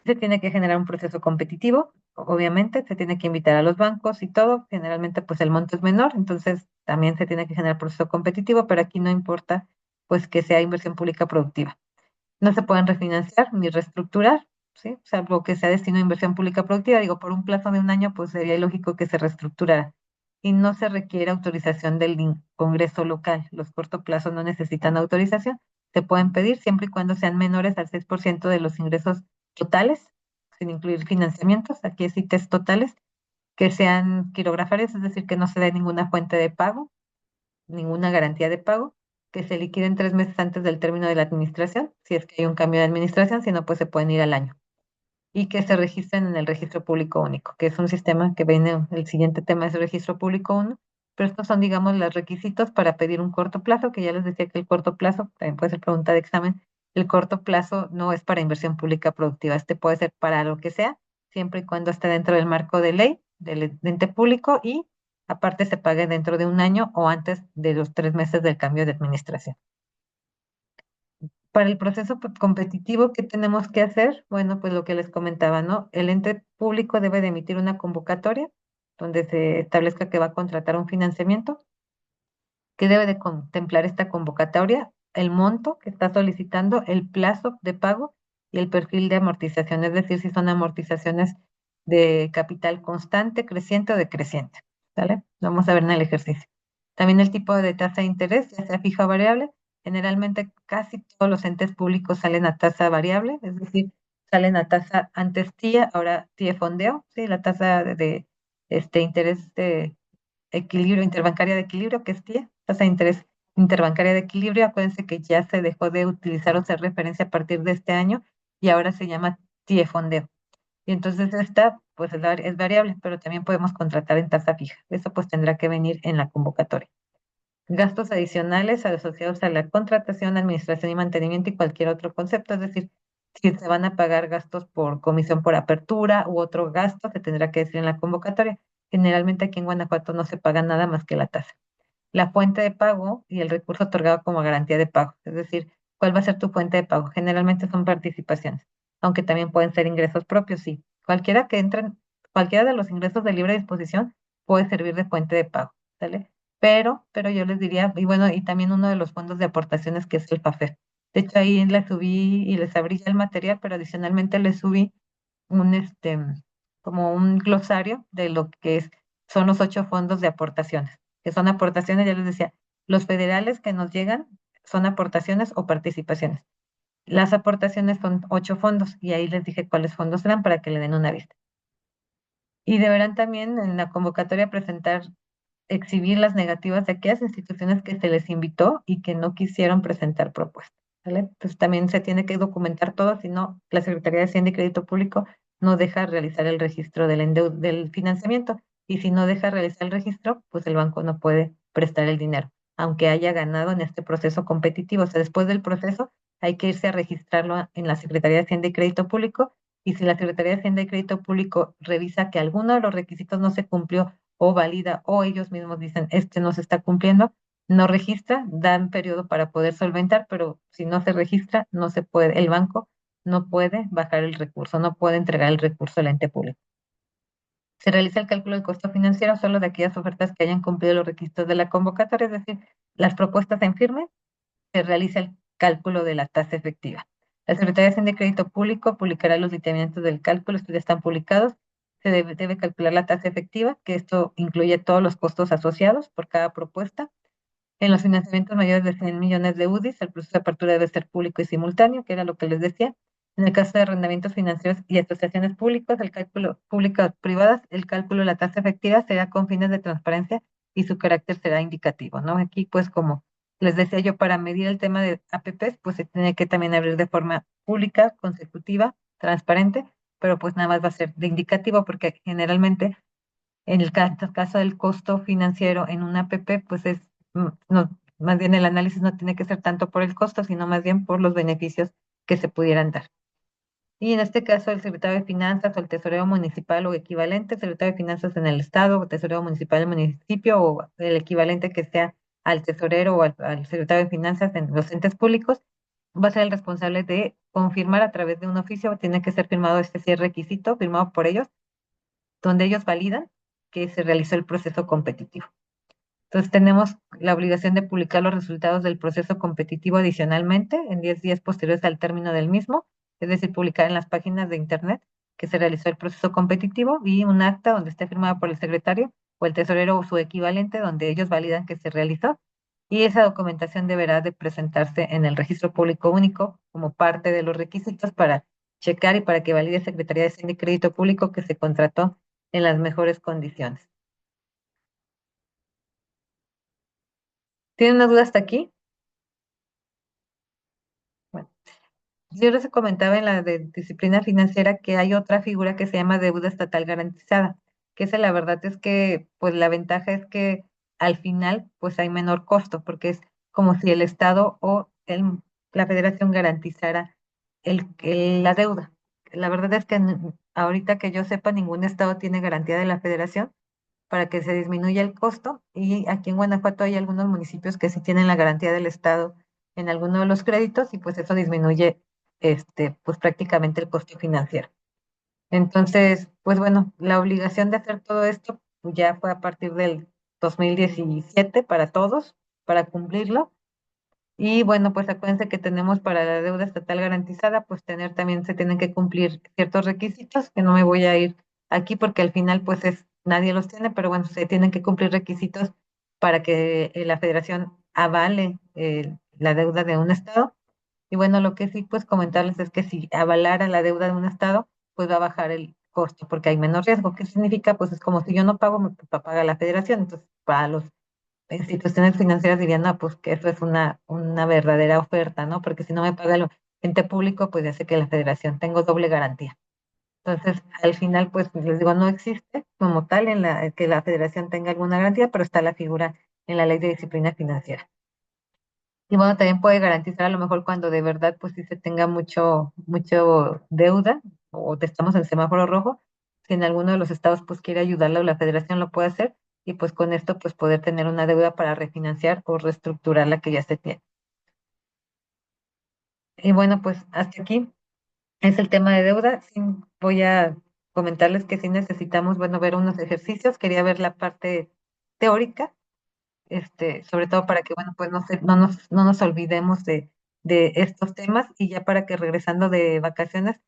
Speaker 1: Se tiene que generar un proceso competitivo, obviamente, se tiene que invitar a los bancos y todo. Generalmente, pues el monto es menor, entonces también se tiene que generar proceso competitivo, pero aquí no importa, pues que sea inversión pública productiva. No se pueden refinanciar ni reestructurar, ¿sí? Salvo que sea destinado a inversión pública productiva. Digo, por un plazo de un año, pues sería ilógico que se reestructurara. Y no se requiere autorización del Congreso local. Los corto plazos no necesitan autorización. Se pueden pedir siempre y cuando sean menores al 6% de los ingresos totales, sin incluir financiamientos. Aquí es CITES totales, que sean quirografarios, es decir, que no se dé ninguna fuente de pago, ninguna garantía de pago, que se liquiden 3 meses antes del término de la administración, si es que hay un cambio de administración, si no, pues se pueden ir al año. Y que se registren en el registro público único, que es un sistema que viene, el siguiente tema es el registro público uno, pero estos son, digamos, los requisitos para pedir un corto plazo, que ya les decía que el corto plazo, también puede ser pregunta de examen, el corto plazo no es para inversión pública productiva, este puede ser para lo que sea, siempre y cuando esté dentro del marco de ley, del ente público y aparte se pague dentro de un año o antes de los 3 meses del cambio de administración. Para el proceso competitivo, ¿qué tenemos que hacer? Bueno, pues lo que les comentaba, ¿no? El ente público debe de emitir una convocatoria donde se establezca que va a contratar un financiamiento, que debe de contemplar esta convocatoria, el monto que está solicitando, el plazo de pago y el perfil de amortización, es decir, si son amortizaciones de capital constante, creciente o decreciente, ¿sale? Vamos a ver en el ejercicio. También el tipo de tasa de interés, ya sea fija o variable. Generalmente casi todos los entes públicos salen a tasa variable, es decir, salen a tasa antes TIA, ahora TIE fondeo, ¿sí? La tasa de interés de equilibrio interbancaria de equilibrio, que es TIE, tasa de interés interbancaria de equilibrio. Acuérdense que ya se dejó de utilizar o ser referencia a partir de este año y ahora se llama TIE fondeo. Y entonces esta, pues es variable, pero también podemos contratar en tasa fija. Eso pues tendrá que venir en la convocatoria. Gastos adicionales asociados a la contratación, administración y mantenimiento y cualquier otro concepto, es decir, si se van a pagar gastos por comisión por apertura u otro gasto, se tendrá que decir en la convocatoria. Generalmente aquí en Guanajuato no se paga nada más que la tasa. La fuente de pago y el recurso otorgado como garantía de pago, es decir, ¿cuál va a ser tu fuente de pago? Generalmente son participaciones, aunque también pueden ser ingresos propios, sí. Cualquiera que entren, cualquiera de los ingresos de libre disposición puede servir de fuente de pago, ¿sale? Pero yo les diría, y bueno, y también uno de los fondos de aportaciones que es el FAFER. De hecho, ahí les subí y les abrí ya el material, pero adicionalmente les subí un como un glosario de lo que son los 8 fondos de aportaciones, que son aportaciones, ya les decía, los federales que nos llegan son aportaciones o participaciones. Las aportaciones son 8 fondos y ahí les dije cuáles fondos eran para que le den una vista. Y deberán también en la convocatoria presentar, exhibir las negativas de aquellas instituciones que se les invitó y que no quisieron presentar propuestas, ¿vale? Entonces también se tiene que documentar todo, si no, la Secretaría de Hacienda y Crédito Público no deja realizar el registro del financiamiento, y si no deja realizar el registro, pues el banco no puede prestar el dinero, aunque haya ganado en este proceso competitivo. O sea, después del proceso hay que irse a registrarlo en la Secretaría de Hacienda y Crédito Público, y si la Secretaría de Hacienda y Crédito Público revisa que alguno de los requisitos no se cumplió o valida o ellos mismos dicen, este no se está cumpliendo, no registra, dan periodo para poder solventar, pero si no se registra, no se puede, el banco no puede bajar el recurso, no puede entregar el recurso al ente público. Se realiza el cálculo del costo financiero solo de aquellas ofertas que hayan cumplido los requisitos de la convocatoria, es decir, las propuestas en firme, se realiza el cálculo de la tasa efectiva. La Secretaría de Hacienda y Crédito Público publicará los lineamientos del cálculo, estos ya están publicados. Se debe calcular la tasa efectiva, que esto incluye todos los costos asociados por cada propuesta. En los financiamientos mayores de 100 millones de UDIs, el proceso de apertura debe ser público y simultáneo, que era lo que les decía. En el caso de arrendamientos financieros y asociaciones públicas, el cálculo públicas privadas, el cálculo de la tasa efectiva será con fines de transparencia y su carácter será indicativo, ¿no? Aquí, pues, como les decía yo, para medir el tema de APPs, pues se tiene que también abrir de forma pública, consecutiva, transparente, pero pues nada más va a ser de indicativo porque generalmente en el caso del costo financiero en una APP, pues es, no, más bien el análisis no tiene que ser tanto por el costo, sino más bien por los beneficios que se pudieran dar. Y en este caso, el secretario de Finanzas o el tesorero municipal o equivalente, secretario de Finanzas en el estado o tesorero municipal del municipio o el equivalente que sea al tesorero o al secretario de Finanzas en los entes públicos, va a ser el responsable de confirmar a través de un oficio, tiene que ser firmado este sí es requisito, firmado por ellos, donde ellos validan que se realizó el proceso competitivo. Entonces tenemos la obligación de publicar los resultados del proceso competitivo adicionalmente en 10 días posteriores al término del mismo, es decir, publicar en las páginas de Internet que se realizó el proceso competitivo y un acta donde esté firmada por el secretario o el tesorero o su equivalente donde ellos validan que se realizó. Y esa documentación deberá de presentarse en el registro público único como parte de los requisitos para checar y para que valide Secretaría de Hacienda y Crédito Público que se contrató en las mejores condiciones. ¿Tienen una duda hasta aquí? Bueno. Yo les comentaba en la de disciplina financiera que hay otra figura que se llama deuda estatal garantizada, que esa la verdad es que pues la ventaja es que al final pues hay menor costo, porque es como si el Estado o la Federación garantizara la deuda. La verdad es que ahorita que yo sepa ningún Estado tiene garantía de la Federación para que se disminuya el costo y aquí en Guanajuato hay algunos municipios que sí tienen la garantía del Estado en alguno de los créditos y pues eso disminuye pues prácticamente el costo financiero. Entonces, pues bueno, la obligación de hacer todo esto pues, ya fue a partir del 2017 para todos, para cumplirlo. Y bueno, pues acuérdense que tenemos para la deuda estatal garantizada, pues tener también se tienen que cumplir ciertos requisitos, que no me voy a ir aquí porque al final pues nadie los tiene, pero bueno, se tienen que cumplir requisitos para que la federación avale la deuda de un estado. Y bueno, lo que sí pues comentarles es que si avalara la deuda de un estado, pues va a bajar el costo porque hay menos riesgo. ¿Qué significa? Pues es como si yo no pago, me paga la federación. Entonces, para los instituciones financieras dirían, no, pues que eso es una verdadera oferta, ¿no? Porque si no me paga el ente público, pues ya sé que la federación tengo doble garantía. Entonces, al final, pues les digo, no existe como tal en que la federación tenga alguna garantía, pero está la figura en la ley de disciplina financiera. Y bueno, también puede garantizar a lo mejor cuando de verdad, pues sí se tenga mucho deuda o estamos en semáforo rojo, si en alguno de los estados pues quiere ayudarla o la federación lo puede hacer y pues con esto pues poder tener una deuda para refinanciar o reestructurar la que ya se tiene. Y bueno, pues hasta aquí es el tema de deuda. Sí, voy a comentarles que sí necesitamos, bueno, ver unos ejercicios. Quería ver la parte teórica sobre todo para que, bueno, pues no nos olvidemos de estos temas y ya para que regresando de vacaciones,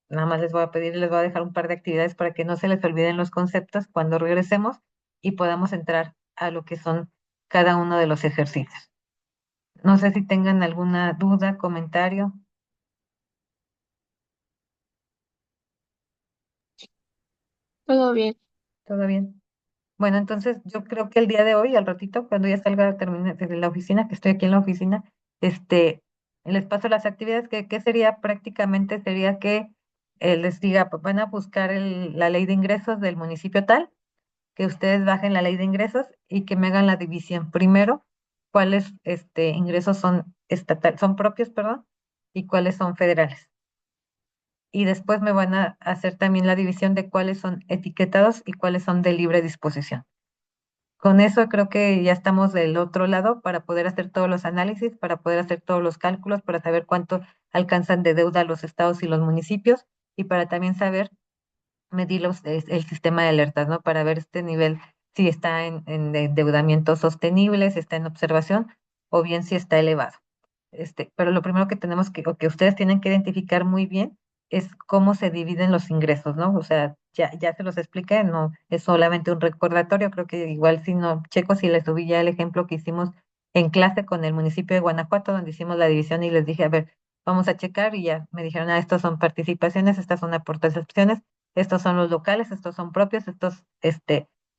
Speaker 1: nada más les voy a pedir, les voy a dejar un par de actividades para que no se les olviden los conceptos cuando regresemos y podamos entrar a lo que son cada uno de los ejercicios. No sé si tengan alguna duda, comentario,
Speaker 2: Todo bien.
Speaker 1: todo bien. Bueno, entonces yo creo que el día de hoy, al ratito, cuando ya salga termine desde la oficina, que estoy aquí en la oficina, les paso las actividades que sería prácticamente, sería que les diga, pues, van a buscar la ley de ingresos del municipio tal, que ustedes bajen la ley de ingresos y que me hagan la división. Primero, cuáles ingresos son son propios, perdón, y cuáles son federales. Y después me van a hacer también la división de cuáles son etiquetados y cuáles son de libre disposición. Con eso creo que ya estamos del otro lado para poder hacer todos los análisis, para poder hacer todos los cálculos, para saber cuánto alcanzan de deuda los estados y los municipios y para también saber medir el sistema de alertas, ¿no? Para ver este nivel, si está en endeudamiento sostenible, si está en observación o bien si está elevado. Pero lo primero que tenemos o que ustedes tienen que identificar muy bien es cómo se dividen los ingresos, ¿no? O sea, ya se los expliqué, no es solamente un recordatorio, creo que igual si no, checo si les subí ya el ejemplo que hicimos en clase con el municipio de Guanajuato, donde hicimos la división y les dije, a ver, vamos a checar y ya me dijeron, estos son participaciones, estas son aportaciones, estos son los locales, estos son propios, estos,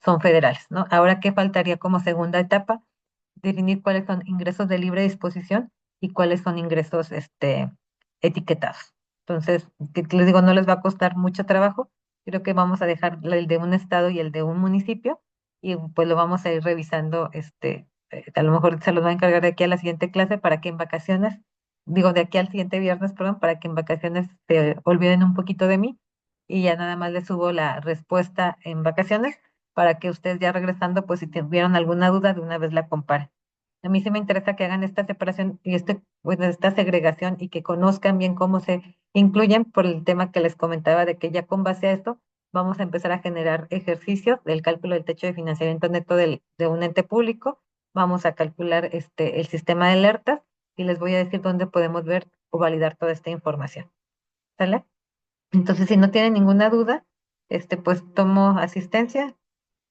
Speaker 1: son federales, ¿no? Ahora, ¿qué faltaría como segunda etapa? Definir cuáles son ingresos de libre disposición y cuáles son ingresos etiquetados. Entonces, que les digo, no les va a costar mucho trabajo. Creo que vamos a dejar el de un estado y el de un municipio y pues lo vamos a ir revisando a lo mejor se los va a encargar de aquí a la siguiente clase para que en vacaciones, digo, de aquí al siguiente viernes, perdón, para que en vacaciones se olviden un poquito de mí y ya nada más les subo la respuesta en vacaciones para que ustedes ya regresando, pues si tuvieron alguna duda, de una vez la comparen. A mí sí me interesa que hagan esta separación y pues, esta segregación y que conozcan bien cómo se incluyen por el tema que les comentaba de que ya con base a esto vamos a empezar a generar ejercicios del cálculo del techo de financiamiento neto de un ente público. Vamos a calcular el sistema de alertas y les voy a decir dónde podemos ver o validar toda esta información. ¿Sale? Entonces, si no tienen ninguna duda, pues tomo asistencia,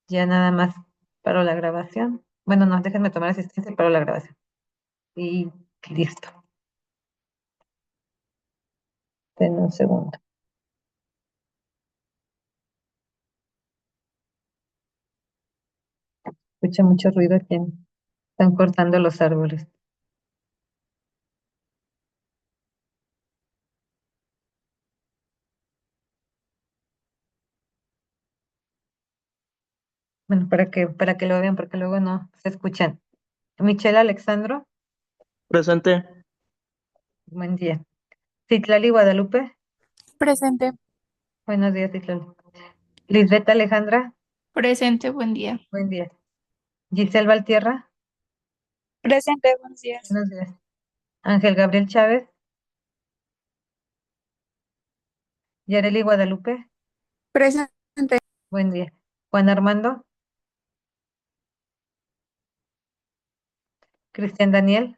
Speaker 1: ya nada más paro la grabación. Bueno, no, déjenme tomar asistencia y paro la grabación. Y listo. Denme un segundo. Escucha mucho ruido aquí. Están cortando los árboles. Bueno, para que lo vean, porque luego no se escuchan. Michelle Alexandro,
Speaker 3: Presente.
Speaker 1: buen día. Citlali Guadalupe,
Speaker 2: Presente.
Speaker 1: buenos días, Citlali. Lisbeth Alejandra,
Speaker 2: Presente, buen día.
Speaker 1: buen día. Giselle Valtierra,
Speaker 2: Presente, buenos días.
Speaker 1: buenos días. Ángel Gabriel Chávez, Yareli Guadalupe,
Speaker 2: Presente.
Speaker 1: buen día. Juan Armando, Cristian Daniel,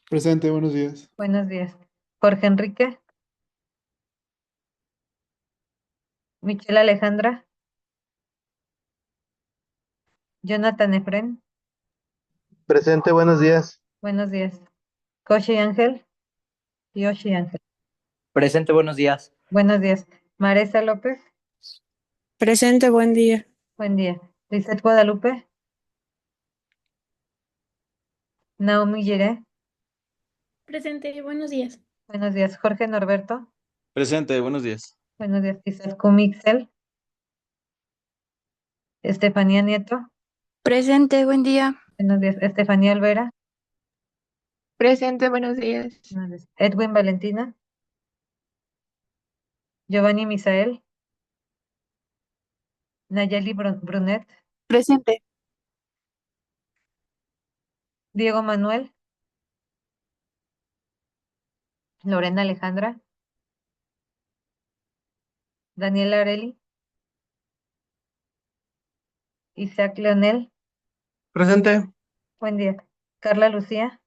Speaker 4: Presente, buenos días.
Speaker 1: buenos días. Jorge Enrique, Michelle Alejandra, Jonathan Efren,
Speaker 3: Presente, buenos días.
Speaker 1: buenos días. Koshi Ángel, Yoshi Ángel,
Speaker 5: Presente, buenos días.
Speaker 1: buenos días. Maresa López,
Speaker 2: Presente, buen día.
Speaker 1: buen día. Lizeth Guadalupe, Naomi Giré,
Speaker 2: Presente, buenos días.
Speaker 1: buenos días. Jorge Norberto,
Speaker 3: Presente, buenos días.
Speaker 1: buenos días. Izaskun Mixel, Estefanía Nieto,
Speaker 2: Presente, buen día.
Speaker 1: buenos días. Estefanía Olvera,
Speaker 2: Presente, buenos días.
Speaker 1: buenos días. Edwin Valentina, Giovanni Misael, Nayeli Brunet,
Speaker 2: Presente.
Speaker 1: Diego Manuel, Lorena Alejandra, Daniela Areli, Isaac Leonel,
Speaker 3: Presente.
Speaker 1: buen día. Carla Lucía,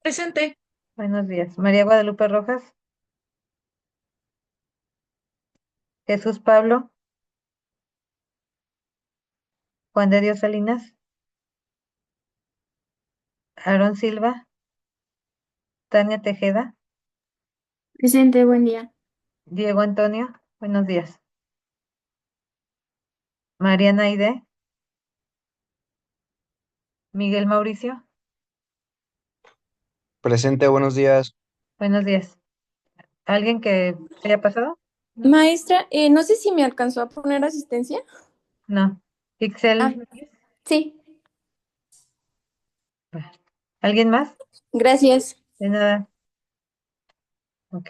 Speaker 2: Presente.
Speaker 1: buenos días. María Guadalupe Rojas, Jesús Pablo, Juan de Dios Salinas, Aarón Silva, Tania Tejeda,
Speaker 2: Presente, buen día.
Speaker 1: Diego Antonio, buenos días. Mariana Aide, Miguel Mauricio,
Speaker 3: Presente, buenos días.
Speaker 1: buenos días. ¿Alguien que se haya pasado?
Speaker 6: Maestra, no sé si me alcanzó a poner asistencia.
Speaker 1: No. Pixel,
Speaker 6: Ah, sí,
Speaker 1: ¿alguien más?
Speaker 6: gracias.
Speaker 1: De nada. Ok.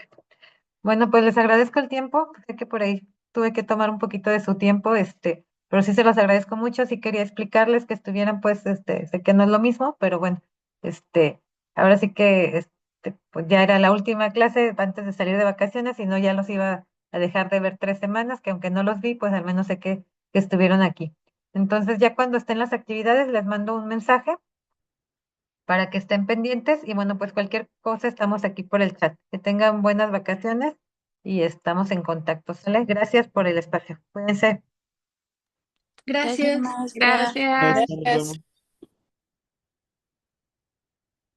Speaker 1: Bueno, pues les agradezco el tiempo. Sé que por ahí tuve que tomar un poquito de su tiempo, pero sí se los agradezco mucho. Sí quería explicarles que estuvieran, pues, sé que no es lo mismo, pero bueno, ahora sí que, pues ya era la última clase antes de salir de vacaciones, y no ya los iba a dejar de ver 3 semanas, que aunque no los vi, pues al menos sé que estuvieron aquí. Entonces, ya cuando estén las actividades, les mando un mensaje para que estén pendientes y bueno, pues cualquier cosa estamos aquí por el chat. Que tengan buenas vacaciones y estamos en contacto, ¿sale? Gracias por el espacio. Cuídense.
Speaker 6: Gracias,
Speaker 2: Gracias.
Speaker 6: maestra.
Speaker 2: Gracias.
Speaker 4: Nos vemos.